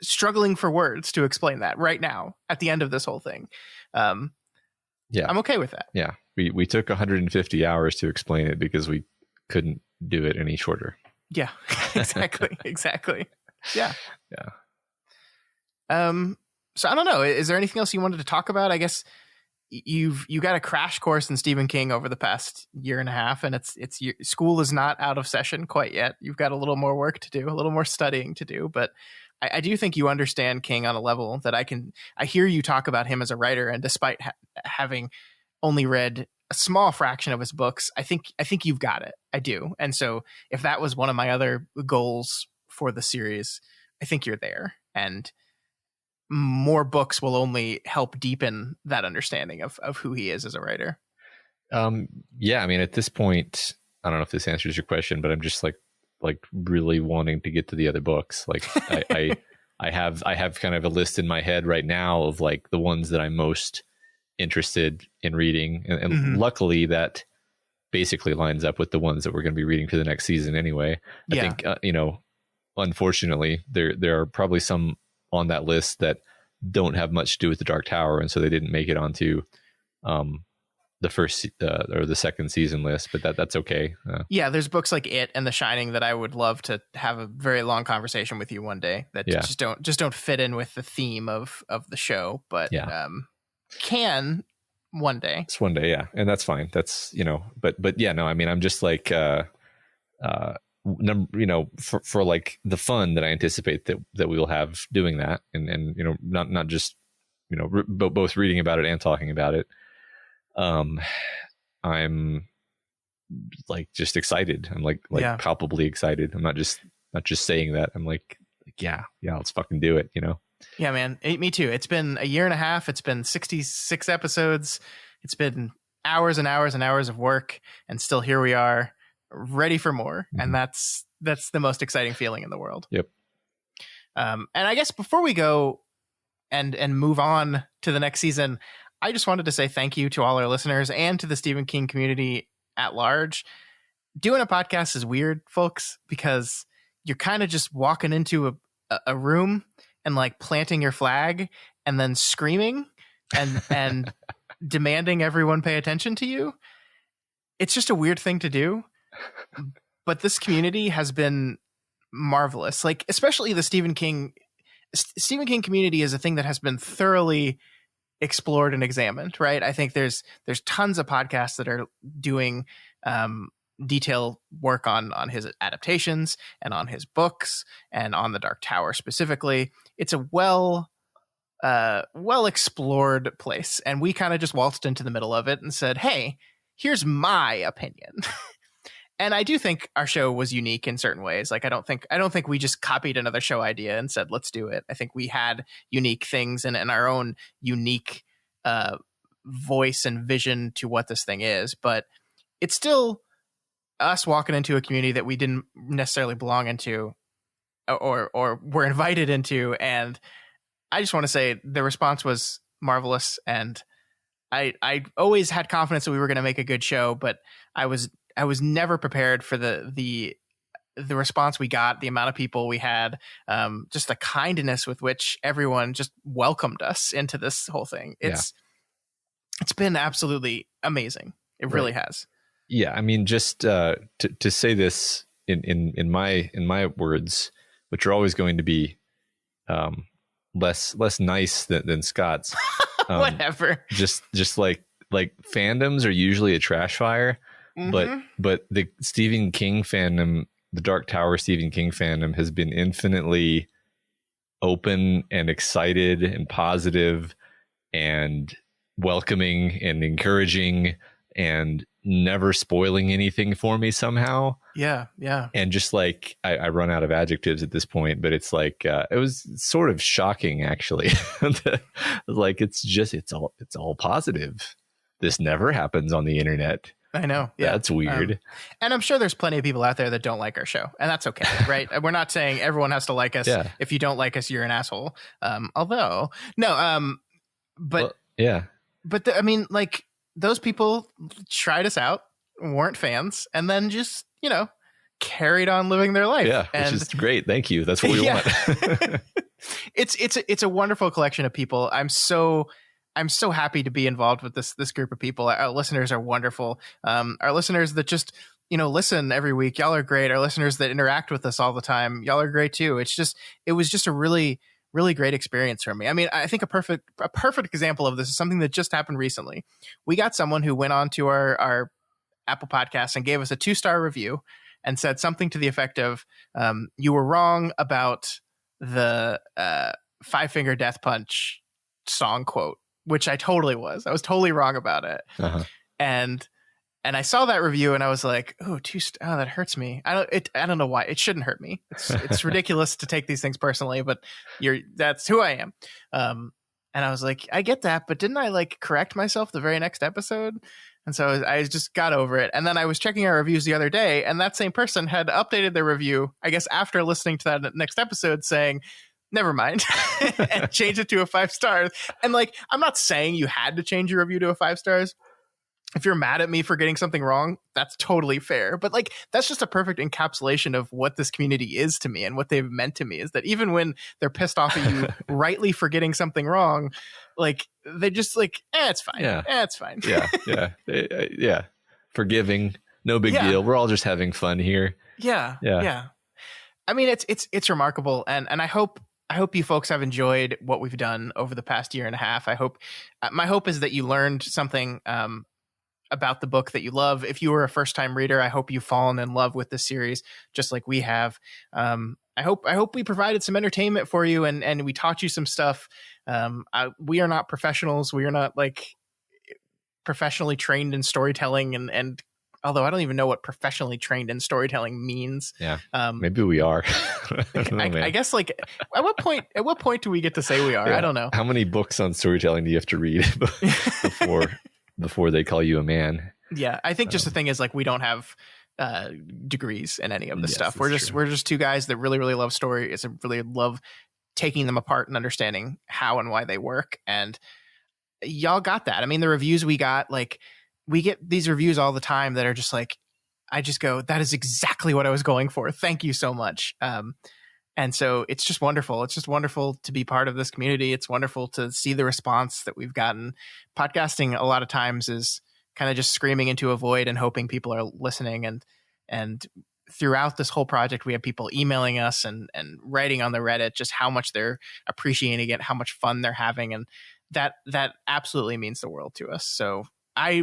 struggling for words to explain that right now at the end of this whole thing. Yeah, I'm okay with that. Yeah. We took 150 hours to explain it because we couldn't do it any shorter. Yeah, exactly. Exactly. Yeah. Yeah. So I don't know. Is there anything else you wanted to talk about? I guess you got a crash course in Stephen King over the past year and a half, and school is not out of session quite yet. You've got a little more work to do, a little more studying to do, but I do think you understand King on a level that I hear you talk about him as a writer, and despite having only read a small fraction of his books, I think you've got it. I do. And so if that was one of my other goals for the series, I think you're there, and more books will only help deepen that understanding of who he is as a writer. Yeah. I mean, at this point, I don't know if this answers your question, but I'm just like really wanting to get to the other books. Like I have kind of a list in my head right now of like the ones that I'm most interested in reading. And mm-hmm. Luckily that basically lines up with the ones that we're going to be reading for the next season anyway. I think, unfortunately there are probably some on that list that don't have much to do with the Dark Tower. And so they didn't make it onto, the first or the second season list, but that's okay. Yeah, there's books like It and The Shining that I would love to have a very long conversation with you one day that just don't fit in with the theme of the show, but can one day. It's one day, yeah, and that's fine. That's but yeah, no, I mean, I'm just like for like the fun that I anticipate that we will have doing that, and not just both reading about it and talking about it. I'm like just excited. I'm like palpably excited. I'm not just saying that. I'm like, yeah, let's fucking do it. Yeah, man. Me too. It's been a year and a half. It's been 66 episodes. It's been hours and hours and hours of work, and still here we are, ready for more. Mm-hmm. And that's the most exciting feeling in the world. Yep. And I guess before we go and move on to the next season, I just wanted to say thank you to all our listeners and to the Stephen King community at large. Doing a podcast is weird, folks, because you're kind of just walking into a room and like planting your flag and then screaming and demanding everyone pay attention to you. It's just a weird thing to do. But this community has been marvelous. Like, especially the Stephen King community is a thing that has been thoroughly explored and examined, right? I think there's tons of podcasts that are doing detailed work on his adaptations and on his books and on the Dark Tower specifically. It's a well explored place, and we kind of just waltzed into the middle of it and said, hey, here's my opinion. And I do think our show was unique in certain ways. Like I don't think we just copied another show idea and said let's do it. I think we had unique things and our own unique voice and vision to what this thing is, but it's still us walking into a community that we didn't necessarily belong into or were invited into. And I just want to say the response was marvelous. And I always had confidence that we were going to make a good show, but I was never prepared for the response we got, the amount of people we had, just the kindness with which everyone just welcomed us into this whole thing. It's been absolutely amazing. It really has. Yeah, I mean, just to say this in my words, which are always going to be less nice than Scott's. Whatever. Just like fandoms are usually a trash fire, but the Stephen King fandom, the Dark Tower Stephen King fandom, has been infinitely open and excited and positive and welcoming and encouraging and never spoiling anything for me somehow. Yeah. And just like I run out of adjectives at this point, but it's like it was sort of shocking actually. Like it's all positive. This never happens on the internet. I know. Yeah. That's weird. And I'm sure there's plenty of people out there that don't like our show, and that's okay, right? We're not saying everyone has to like us. Yeah. If you don't like us, you're an asshole. Although no, but well, yeah. But I mean, like those people tried us out, weren't fans, and then just carried on living their life. Yeah, which is great. Thank you. That's what we want. It's a wonderful collection of people. I'm so happy to be involved with this group of people. Our listeners are wonderful. Our listeners that just listen every week, y'all are great. Our listeners that interact with us all the time, y'all are great too. It was just a really great experience for me. I mean, I think a perfect example of this is something that just happened recently. We got someone who went on to our Apple Podcast and gave us a 2-star review and said something to the effect of, you were wrong about the 5-Finger Death Punch song quote, which I totally was. I was totally wrong about it. Uh-huh. And I saw that review and I was like, oh, that hurts me. I don't know why. It shouldn't hurt me. It's ridiculous to take these things personally, but that's who I am. And I was like, I get that, but didn't I correct myself the very next episode? And so I just got over it. And then I was checking our reviews the other day, and that same person had updated their review, I guess, after listening to that next episode, saying, never mind, and changed it to a 5 stars. And I'm not saying you had to change your review to a 5 stars. If you're mad at me for getting something wrong, that's totally fair. But that's just a perfect encapsulation of what this community is to me and what they've meant to me, is that even when they're pissed off at you rightly for getting something wrong, they just it's fine. Yeah. It's fine. Yeah. Forgiving. No big deal. We're all just having fun here. Yeah. I mean, it's remarkable. And I hope you folks have enjoyed what we've done over the past year and a half. My hope is that you learned something, about the book that you love. If you were a first-time reader, I hope you've fallen in love with this series just like we have. I hope we provided some entertainment for you and we taught you some stuff. We are not professionals. We are not professionally trained in storytelling and although I don't even know what professionally trained in storytelling means. Yeah. Maybe we are. I guess at what point do we get to say we are? Yeah. I don't know. How many books on storytelling do you have to read before they call you a man? Yeah, I think just the thing is we don't have degrees in any of this stuff. We're just two guys that really, really love stories and really love taking them apart and understanding how and why they work. And y'all got that. I mean, the reviews we got, we get these reviews all the time that are just I just go, that is exactly what I was going for. Thank you so much. And so it's just wonderful. It's just wonderful to be part of this community. It's wonderful to see the response that we've gotten. Podcasting a lot of times is kind of just screaming into a void and hoping people are listening. And throughout this whole project, we have people emailing us and writing on the Reddit just how much they're appreciating it, how much fun they're having. And that absolutely means the world to us. So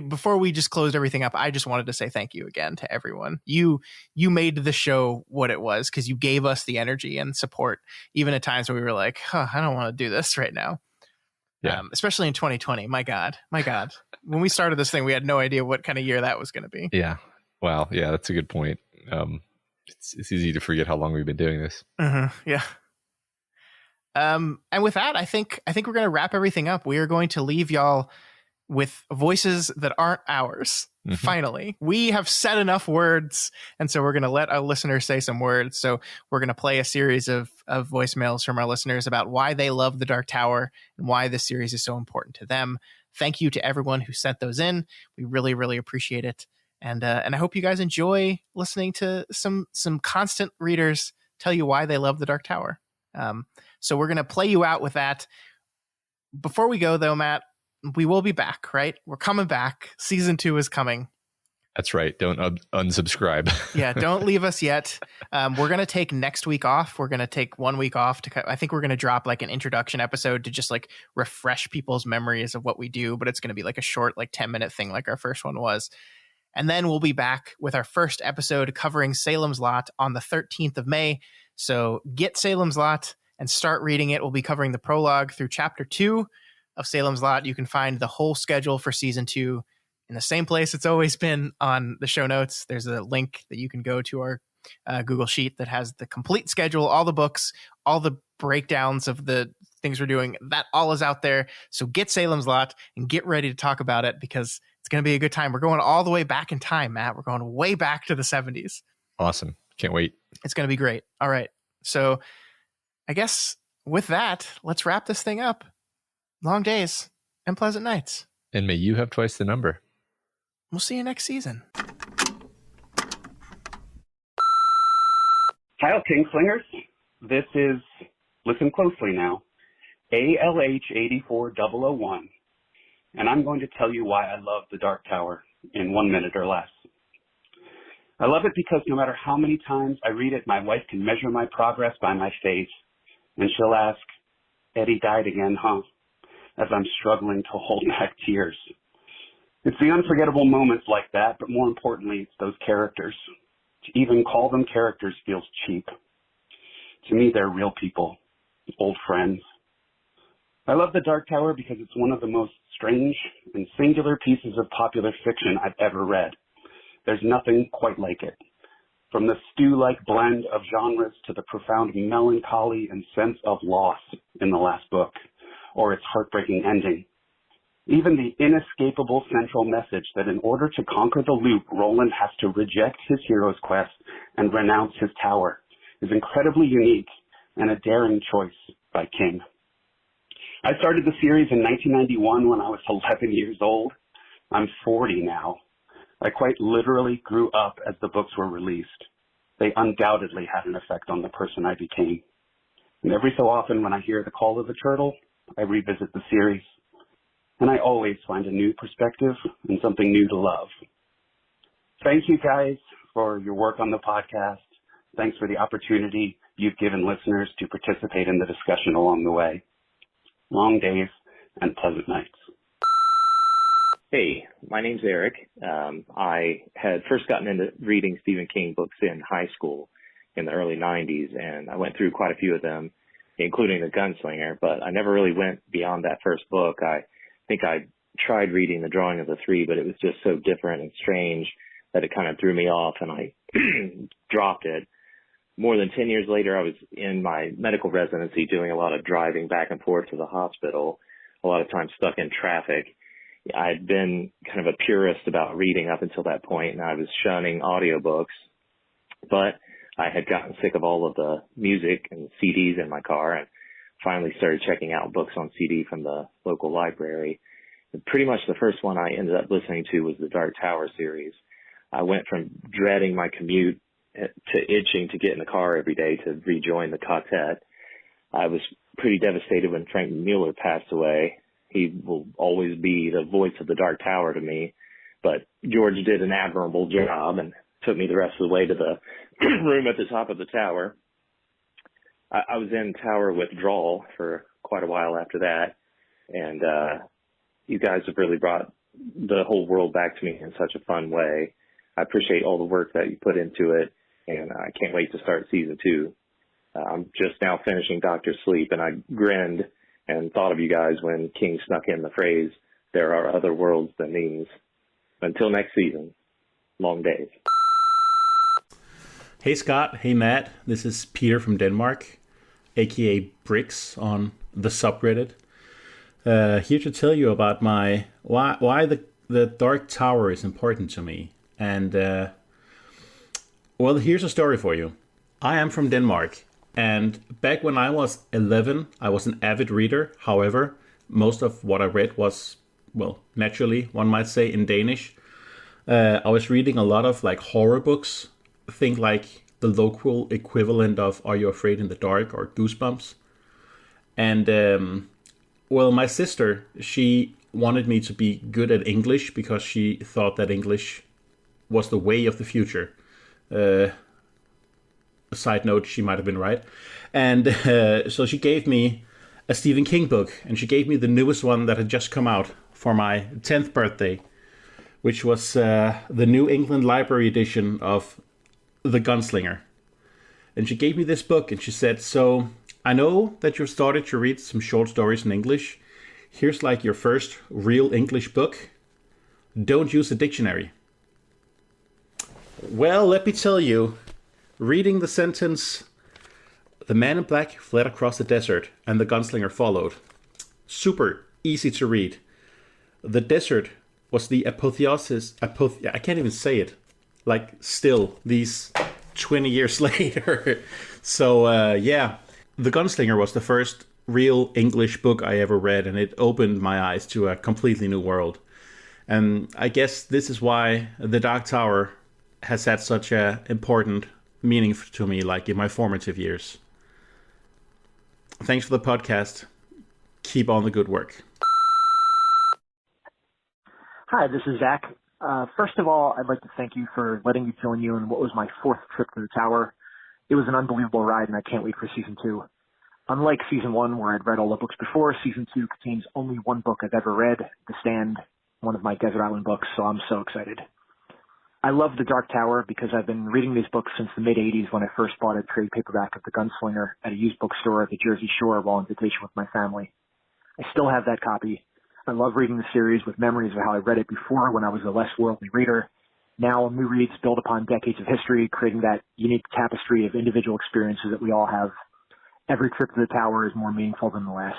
before we just closed everything up, I just wanted to say thank you again to everyone. You made the show what it was because you gave us the energy and support, even at times where we were like, I don't want to do this right now. Yeah. Especially in 2020. My God. When we started this thing, we had no idea what kind of year that was going to be. Yeah. Wow. Yeah, that's a good point. It's easy to forget how long we've been doing this. Yeah. And with that, I think we're going to wrap everything up. We are going to leave y'all with voices that aren't ours. Mhm. Finally, we have said enough words, and so we're going to let our listeners say some words. So we're going to play a series of voicemails from our listeners about why they love The Dark Tower and why this series is so important to them. Thank you to everyone who sent those in. We really, really appreciate it. And I hope you guys enjoy listening to some constant readers tell you why they love The Dark Tower. So we're going to play you out with that. Before we go, though, Matt, we will be back, right? We're coming back. Season 2 is coming. That's right. Don't unsubscribe. Yeah, don't leave us yet. We're going to take next week off. We're going to take 1 week off. I think we're going to drop like an introduction episode to just like refresh people's memories of what we do. But it's going to be like a short, like 10-minute thing like our first one was. And then we'll be back with our first episode covering Salem's Lot on the 13th of May. So get Salem's Lot and start reading it. We'll be covering the prologue through chapter 2 of Salem's Lot. You can find the whole schedule for season 2 in the same place it's always been on the show notes. There's a link that you can go to our Google Sheet that has the complete schedule, all the books, all the breakdowns of the things we're doing. That all is out there. So get Salem's Lot and get ready to talk about it because it's going to be a good time. We're going all the way back in time, Matt. We're going way back to the 70s. Awesome. Can't wait. It's going to be great. All right. So I guess with that, let's wrap this thing up. Long days and pleasant nights. And may you have twice the number. We'll see you next season. Hi, Kingslingers. This is, listen closely now, ALH84001. And I'm going to tell you why I love The Dark Tower in 1 minute or less. I love it because no matter how many times I read it, my wife can measure my progress by my face. And she'll ask, Eddie died again, huh? As I'm struggling to hold back tears. It's the unforgettable moments like that, but more importantly, it's those characters. To even call them characters feels cheap. To me, they're real people, old friends. I love The Dark Tower because it's one of the most strange and singular pieces of popular fiction I've ever read. There's nothing quite like it. From the stew-like blend of genres to the profound melancholy and sense of loss in the last book, or its heartbreaking ending. Even the inescapable central message that in order to conquer the loop, Roland has to reject his hero's quest and renounce his tower is incredibly unique and a daring choice by King. I started the series in 1991 when I was 11 years old. I'm 40 now. I quite literally grew up as the books were released. They undoubtedly had an effect on the person I became. And every so often when I hear the call of the turtle, I revisit the series. And I always find a new perspective and something new to love. Thank you guys for your work on the podcast. Thanks for the opportunity you've given listeners to participate in the discussion along the way. Long days and pleasant nights. Hey, my name's Eric. I had first gotten into reading Stephen King books in high school in the early 90s, and I went through quite a few of them, including The Gunslinger, but I never really went beyond that first book. I think I tried reading The Drawing of the Three, but it was just so different and strange that it kind of threw me off, and I dropped it. More than 10 years later, I was in my medical residency doing a lot of driving back and forth to the hospital, a lot of times stuck in traffic. I'd been kind of a purist about reading up until that point, and I was shunning audiobooks, but I had gotten sick of all of the music and CDs in my car and finally started checking out books on CD from the local library. And pretty much the first one I ended up listening to was the Dark Tower series. I went from dreading my commute to itching to get in the car every day to rejoin the quartet. I was pretty devastated when Frank Mueller passed away. He will always be the voice of the Dark Tower to me, but George did an admirable job and took me the rest of the way to the room at the top of the tower. I was in tower withdrawal for quite a while after that, and you guys have really brought the whole world back to me in such a fun way. I appreciate all the work that you put into it, and I can't wait to start season 2. I'm just now finishing Dr. Sleep, and I grinned and thought of you guys when King snuck in the phrase, "There are other worlds than these." Until next season, long days. Hey Scott, hey Matt, this is Peter from Denmark, aka Bricks on the subreddit. Here to tell you about why the Dark Tower is important to me. And well, here's a story for you. I am from Denmark, and back when I was 11, I was an avid reader. However, most of what I read was, well, naturally, one might say, in Danish. I was reading a lot of like horror books. Think like the local equivalent of Are You Afraid in the Dark or Goosebumps. And well, my sister, she wanted me to be good at English because she thought that English was the way of the future. Side note, she might have been right. And so she gave me a Stephen King book, and she gave me the newest one that had just come out for my 10th birthday, which was the New England Library edition of The Gunslinger. And she gave me this book and she said, so I know that you've started to read some short stories in English. Here's like your first real English book. Don't use a dictionary. Well, let me tell you, reading the sentence, the man in black fled across the desert and the gunslinger followed. Super easy to read. The desert was the apotheosis, I can't even say it. Like still these 20 years later. So yeah, The Gunslinger was the first real English book I ever read, and it opened my eyes to a completely new world. And I guess this is why The Dark Tower has had such a important meaning to me, like in my formative years. Thanks for the podcast. Keep on the good work. Hi, this is Zach. First of all, I'd like to thank you for letting me join you in what was my 4th trip to the tower. It was an unbelievable ride, and I can't wait for season 2. Unlike season 1, where I'd read all the books before, season 2 contains only one book I've ever read, The Stand, one of my Desert Island books, so I'm so excited. I love The Dark Tower because I've been reading these books since the mid-'80s when I first bought a trade paperback of The Gunslinger at a used bookstore at the Jersey Shore while on vacation with my family. I still have that copy. I love reading the series with memories of how I read it before when I was a less worldly reader. Now, new reads build upon decades of history, creating that unique tapestry of individual experiences that we all have. Every trip to the tower is more meaningful than the last.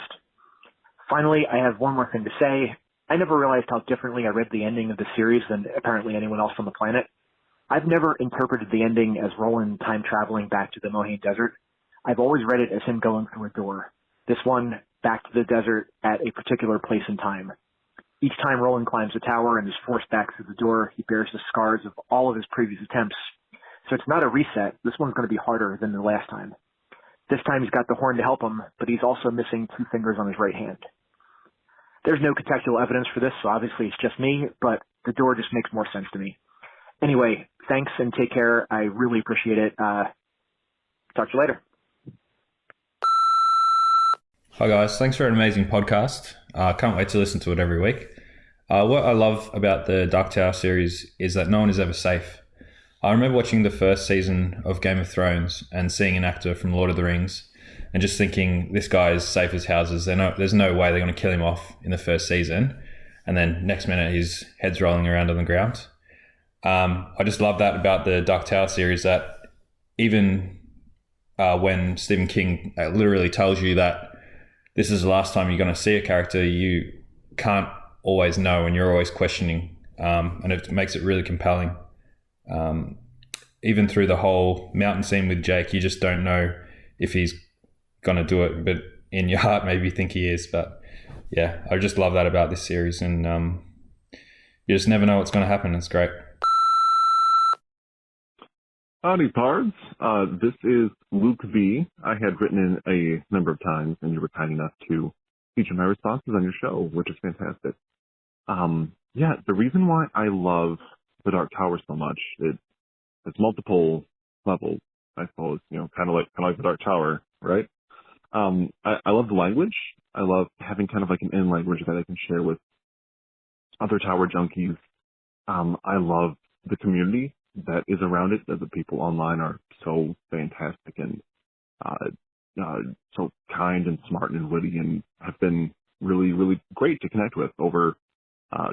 Finally, I have one more thing to say. I never realized how differently I read the ending of the series than apparently anyone else on the planet. I've never interpreted the ending as Roland time traveling back to the Mohican Desert. I've always read it as him going through a door. This one, back to the desert at a particular place in time. Each time Roland climbs the tower and is forced back through the door, he bears the scars of all of his previous attempts. So it's not a reset. This one's going to be harder than the last time. This time he's got the horn to help him, but he's also missing 2 fingers on his right hand. There's no contextual evidence for this, so obviously it's just me, but the door just makes more sense to me. Anyway, thanks and take care. I really appreciate it. Talk to you later. Hi guys, thanks for an amazing podcast. Can't wait to listen to it every week. What I love about the Dark Tower series is that no one is ever safe. I remember watching the first season of Game of Thrones and seeing an actor from Lord of the Rings and just thinking, this guy is safe as houses. There's no way they're going to kill him off in the first season. And then next minute, his head's rolling around on the ground. I just love that about the Dark Tower series, that even when Stephen King literally tells you that this is the last time you're going to see a character, you can't always know and you're always questioning. And it makes it really compelling. Even through the whole mountain scene with Jake, you just don't know if he's going to do it, but in your heart maybe you think he is. But yeah, I just love that about this series, and you just never know what's going to happen. It's great. Howdy, Pards. This is Luke V. I had written in a number of times, and you were kind enough to feature my responses on your show, which is fantastic. Yeah, the reason why I love The Dark Tower so much, it's multiple levels, I suppose, kind of like The Dark Tower, right? I love the language. I love having kind of like an in language that I can share with other tower junkies. I love the community that is around it. That the people online are so fantastic and so kind and smart and witty, and have been really, really great to connect with over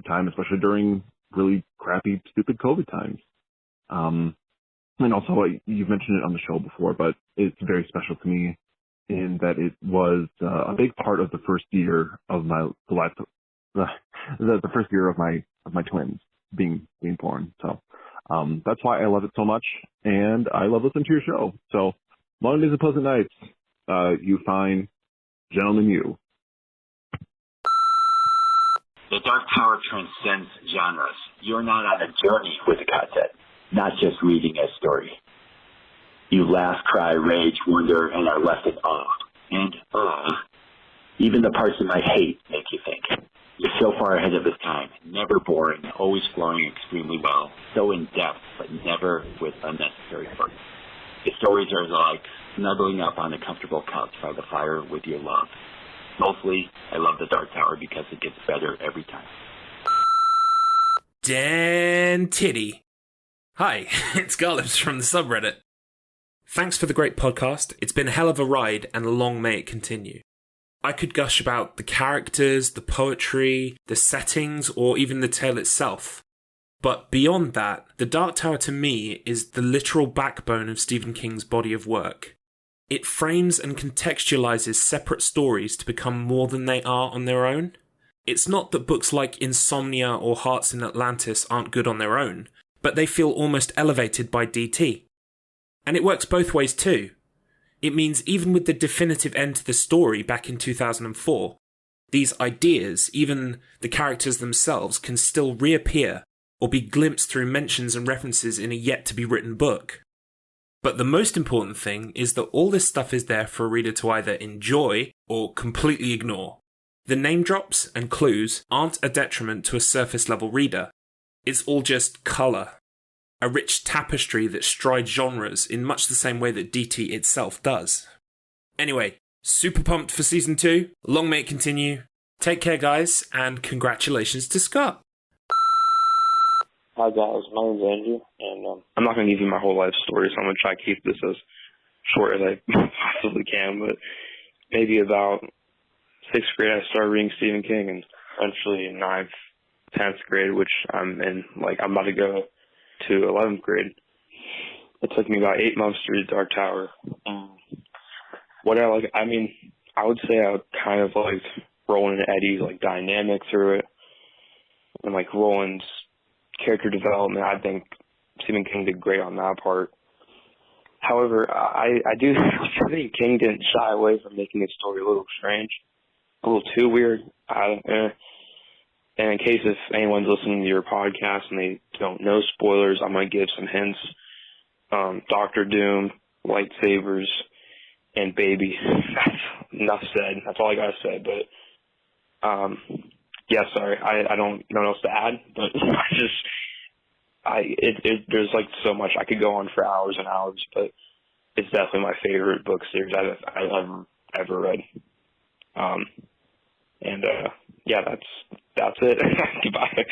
time, especially during really crappy, stupid COVID times. And also, you've mentioned it on the show before, but it's very special to me in that it was a big part of the first year of the first year of my twins being born. So that's why I love it so much, and I love listening to your show. So long days and pleasant nights. You fine gentlemen, you. The Dark Tower transcends genres. You're not on a journey with a content, not just reading a story. You laugh, cry, rage, wonder, and are left in awe. And even the parts you might hate make you think. You're so far ahead of its time, never boring, always flowing extremely well, so in-depth, but never with unnecessary fun. The stories are like snuggling up on a comfortable couch by the fire with your love. Mostly, I love the Dark Tower because it gets better every time. Dan Titty. Hi, it's Garlips from the subreddit. Thanks for the great podcast. It's been a hell of a ride, and long may it continue. I could gush about the characters, the poetry, the settings, or even the tale itself. But beyond that, The Dark Tower to me is the literal backbone of Stephen King's body of work. It frames and contextualizes separate stories to become more than they are on their own. It's not that books like Insomnia or Hearts in Atlantis aren't good on their own, but they feel almost elevated by DT. And it works both ways too. It means even with the definitive end to the story back in 2004, these ideas, even the characters themselves, can still reappear or be glimpsed through mentions and references in a yet-to-be-written book. But the most important thing is that all this stuff is there for a reader to either enjoy or completely ignore. The name drops and clues aren't a detriment to a surface-level reader. It's all just colour. A rich tapestry that strides genres in much the same way that DT itself does. Anyway, super pumped for Season 2. Long may it continue. Take care, guys, and congratulations to Scott. Hi guys, my name's Andrew, and I'm not going to give you my whole life story, so I'm going to try to keep this as short as I possibly can, but maybe about 6th grade I started reading Stephen King, and eventually in 9th, 10th grade, which I'm in, I'm about to go to 11th grade. It took me about 8 months to read Dark Tower. What I like, I would say I kind of liked Roland and Eddie's dynamic through it, and Roland's character development. I think Stephen King did great on that part. However, I think King didn't shy away from making his story a little strange, a little too weird. And in case if anyone's listening to your podcast and they don't know spoilers, I'm going to give some hints. Doctor Doom, lightsabers, and baby. That's enough said. That's all I got to say. But, yeah, sorry. I don't know what else to add, but there's so much. I could go on for hours and hours, but it's definitely my favorite book series I've ever read. Yeah, that's it. Goodbye.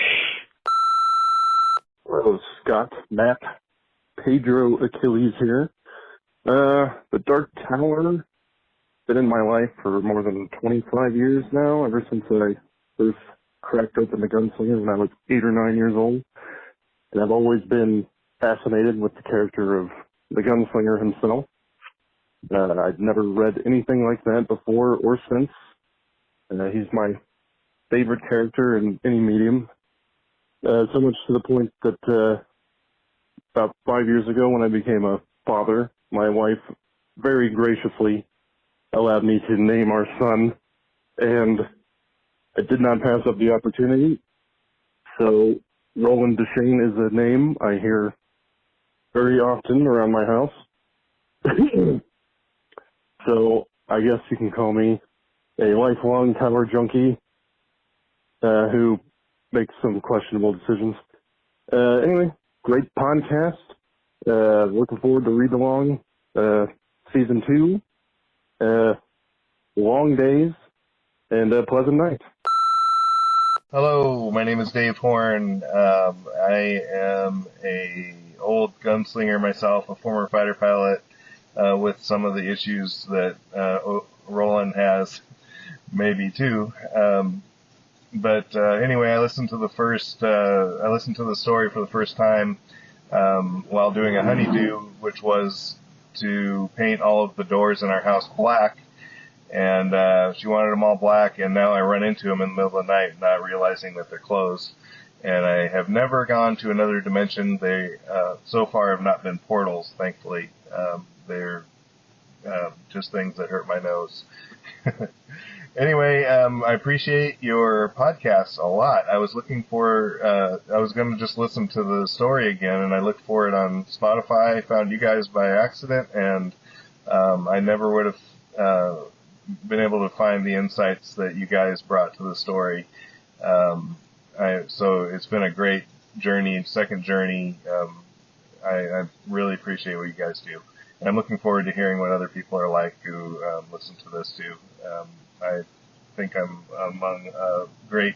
Hello, Scott, Matt, Pedro Achilles here. The Dark Tower been in my life for more than 25 years now, ever since I first cracked open the Gunslinger when I was 8 or 9 years old. And I've always been fascinated with the character of the Gunslinger himself. I'd never read anything like that before or since. He's my favorite character in any medium. So much to the point that about 5 years ago when I became a father, my wife very graciously allowed me to name our son, and I did not pass up the opportunity. So Roland Deschain is a name I hear very often around my house. So I guess you can call me a lifelong Tower junkie who makes some questionable decisions. Anyway, great podcast. Looking forward to read along season 2. Long days and pleasant night. Hello, my name is Dave Horn. I am a old gunslinger myself, a former fighter pilot, with some of the issues that Roland has, maybe too. But anyway, I listened to the story for the first time while doing a honeydew, which was to paint all of the doors in our house black. And she wanted them all black, and now I run into them in the middle of the night, not realizing that they're closed. And I have never gone to another dimension. They so far have not been portals, thankfully. They're just things that hurt my nose. Anyway, I appreciate your podcast a lot. I was looking for, I was going to just listen to the story again, and I looked for it on Spotify. I found you guys by accident, and I never would have been able to find the insights that you guys brought to the story. So it's been a great journey, second journey. I really appreciate what you guys do. And I'm looking forward to hearing what other people are like who listen to this too. I think I'm among a great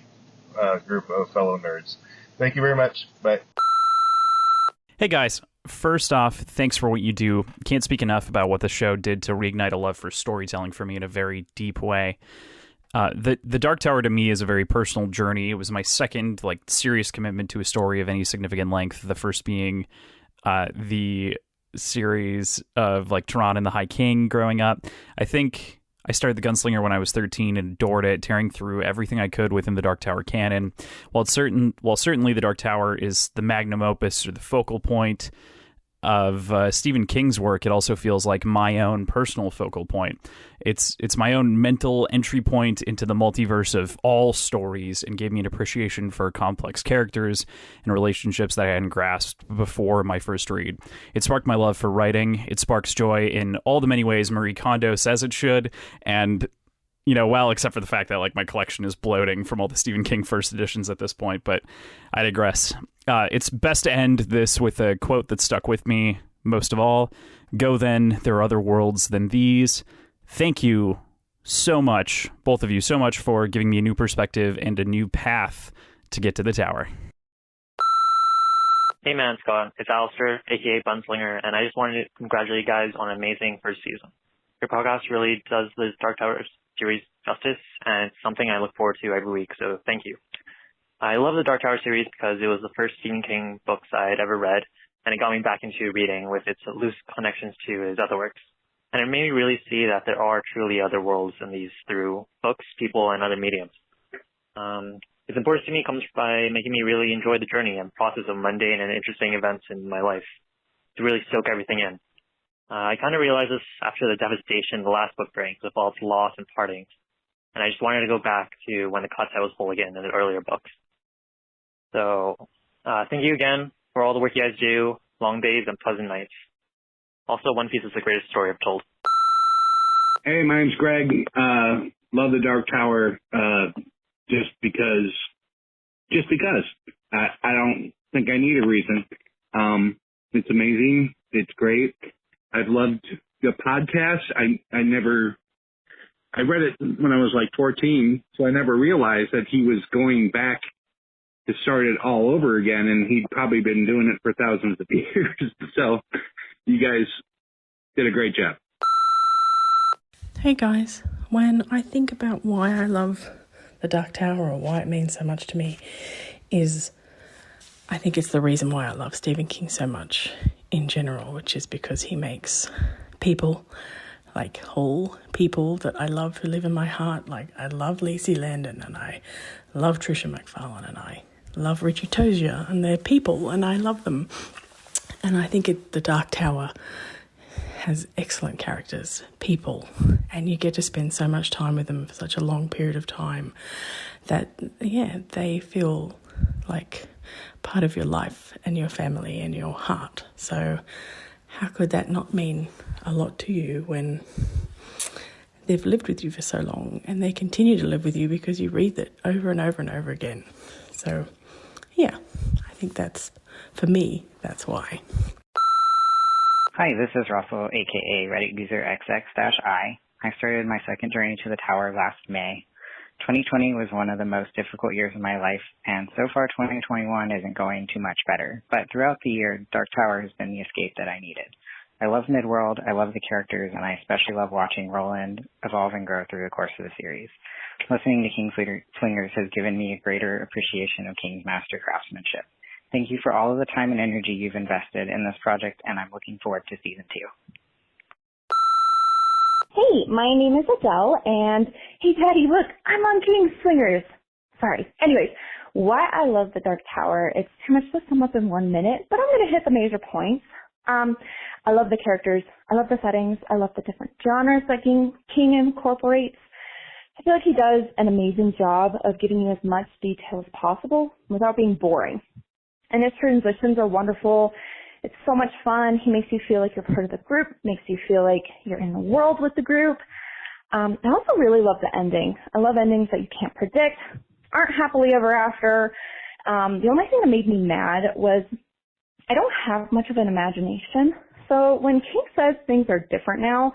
group of fellow nerds. Thank you very much. Bye. Hey guys, first off, thanks for what you do. Can't speak enough about what the show did to reignite a love for storytelling for me in a very deep way. The Dark Tower to me is a very personal journey. It was my second serious commitment to a story of any significant length. The first being the series of Tehran and the High King growing up. I think I started The Gunslinger when I was 13 and adored it, tearing through everything I could within the Dark Tower canon. While certainly the Dark Tower is the magnum opus or the focal point of Stephen King's work, it also feels like my own personal focal point. It's my own mental entry point into the multiverse of all stories, and gave me an appreciation for complex characters and relationships that I hadn't grasped before my first read. It sparked my love for writing. It sparks joy in all the many ways Marie Kondo says it should, and except for the fact that my collection is bloating from all the Stephen King first editions at this point, but I digress. It's best to end this with a quote that stuck with me most of all. Go then, there are other worlds than these. Thank you so much, both of you, so much for giving me a new perspective and a new path to get to the tower. Hey man, Scott. It's Alistair, aka Gunslinger, and I just wanted to congratulate you guys on an amazing first season. Your podcast really does the Dark Tower series justice, and it's something I look forward to every week, so thank you. I love the Dark Tower series because it was the first Stephen King books I had ever read, and it got me back into reading with its loose connections to his other works. And it made me really see that there are truly other worlds in these through books, people, and other mediums. Its importance to me comes by making me really enjoy the journey and process of mundane and interesting events in my life to really soak everything in. I kind of realized this after the devastation the last book brings with all its loss and partings, and I just wanted to go back to when the concept was whole again in the earlier books. So, thank you again for all the work you guys do, long days and pleasant nights. Also, One Piece is the greatest story I've told. Hey, my name's Greg. Love the Dark Tower just because. I don't think I need a reason. It's amazing. It's great. I've loved the podcast. I read it when I was 14, so I never realized that he was going back to start it all over again, and he'd probably been doing it for thousands of years. So you guys did a great job. Hey guys, when I think about why I love the Dark Tower or why it means so much to me I think it's the reason why I love Stephen King so much in general, which is because he makes people, whole people that I love who live in my heart. I love Lacey Landon, and I love Trisha McFarlane, and I love Richie Tozier, and they're people, and I love them. And I think the Dark Tower has excellent characters, people, and you get to spend so much time with them for such a long period of time that, they feel like part of your life and your family and your heart. So how could that not mean a lot to you when they've lived with you for so long and they continue to live with you because you read it over and over and over again? So, I think for me, that's why. Hi, this is Russell, aka Reddit user XX-I. I started my second journey to the tower last May. 2020 was one of the most difficult years of my life, and so far 2021 isn't going too much better. But throughout the year, Dark Tower has been the escape that I needed. I love Midworld, I love the characters, and I especially love watching Roland evolve and grow through the course of the series. Listening to Kingslingers has given me a greater appreciation of King's master craftsmanship. Thank you for all of the time and energy you've invested in this project, and I'm looking forward to season 2. Hey, my name is Adele, and hey, Daddy, look, I'm on Kingslingers. Sorry. Anyways, why I love the Dark Tower, it's too much to sum up in 1 minute, but I'm going to hit the major points. I love the characters. I love the settings. I love the different genres that King incorporates. I feel like he does an amazing job of giving you as much detail as possible without being boring. And his transitions are wonderful. It's so much fun. He makes you feel like you're part of the group, makes you feel like you're in the world with the group. I also really love the ending. I love endings that you can't predict, aren't happily ever after. The only thing that made me mad was I don't have much of an imagination. So when King says things are different now,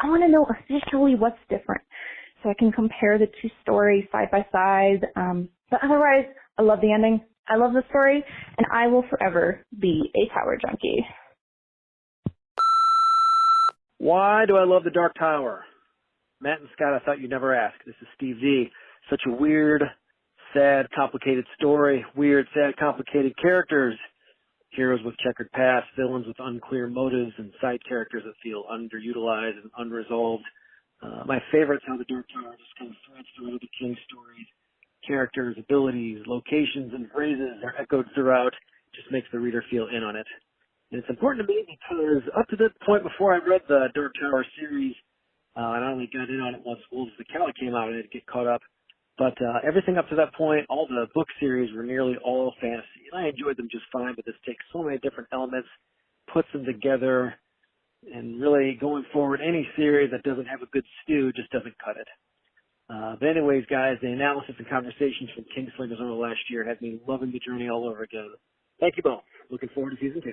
I want to know officially what's different so I can compare the two stories side by side. But otherwise, I love the ending. I love the story, and I will forever be a Tower junkie. Why do I love the Dark Tower? Matt and Scott, I thought you'd never ask. This is Steve Z. Such a weird, sad, complicated story. Weird, sad, complicated characters. Heroes with checkered past, villains with unclear motives, and side characters that feel underutilized and unresolved. My favorite is how the Dark Tower just kind of threads through the King stories. Characters, abilities, locations, and phrases are echoed throughout. Just makes the reader feel in on it. And it's important to me because up to this point before I read the Dark Tower series, and I only got in on it once Wolves of the Cali came out and I had to get caught up. But everything up to that point, all the book series were nearly all fantasy. And I enjoyed them just fine, but this takes so many different elements, puts them together, and really going forward, any series that doesn't have a good stew just doesn't cut it. But anyways, guys, the analysis and conversations from Kingslingers over the last year had me loving the journey all over again. Thank you both. Looking forward to season 2.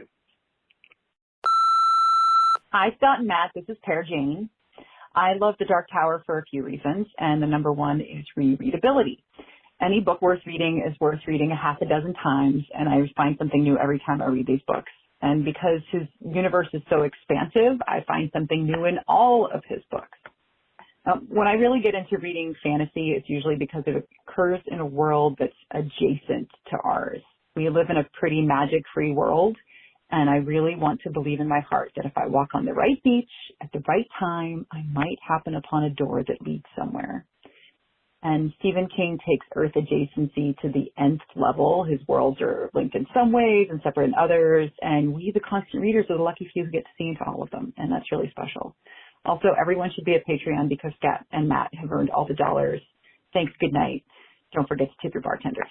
Hi, Scott and Matt. This is Pear Jane. I love The Dark Tower for a few reasons, and the number one is rereadability. Any book worth reading is worth reading a half a dozen times, and I find something new every time I read these books. And because his universe is so expansive, I find something new in all of his books. When I really get into reading fantasy, it's usually because it occurs in a world that's adjacent to ours. We live in a pretty magic-free world, and I really want to believe in my heart that if I walk on the right beach at the right time, I might happen upon a door that leads somewhere. And Stephen King takes Earth adjacency to the nth level. His worlds are linked in some ways and separate in others, and we, the constant readers, are the lucky few who get to see into all of them, and that's really special. Also, everyone should be a Patreon because Scott and Matt have earned all the dollars. Thanks, good night. Don't forget to tip your bartenders.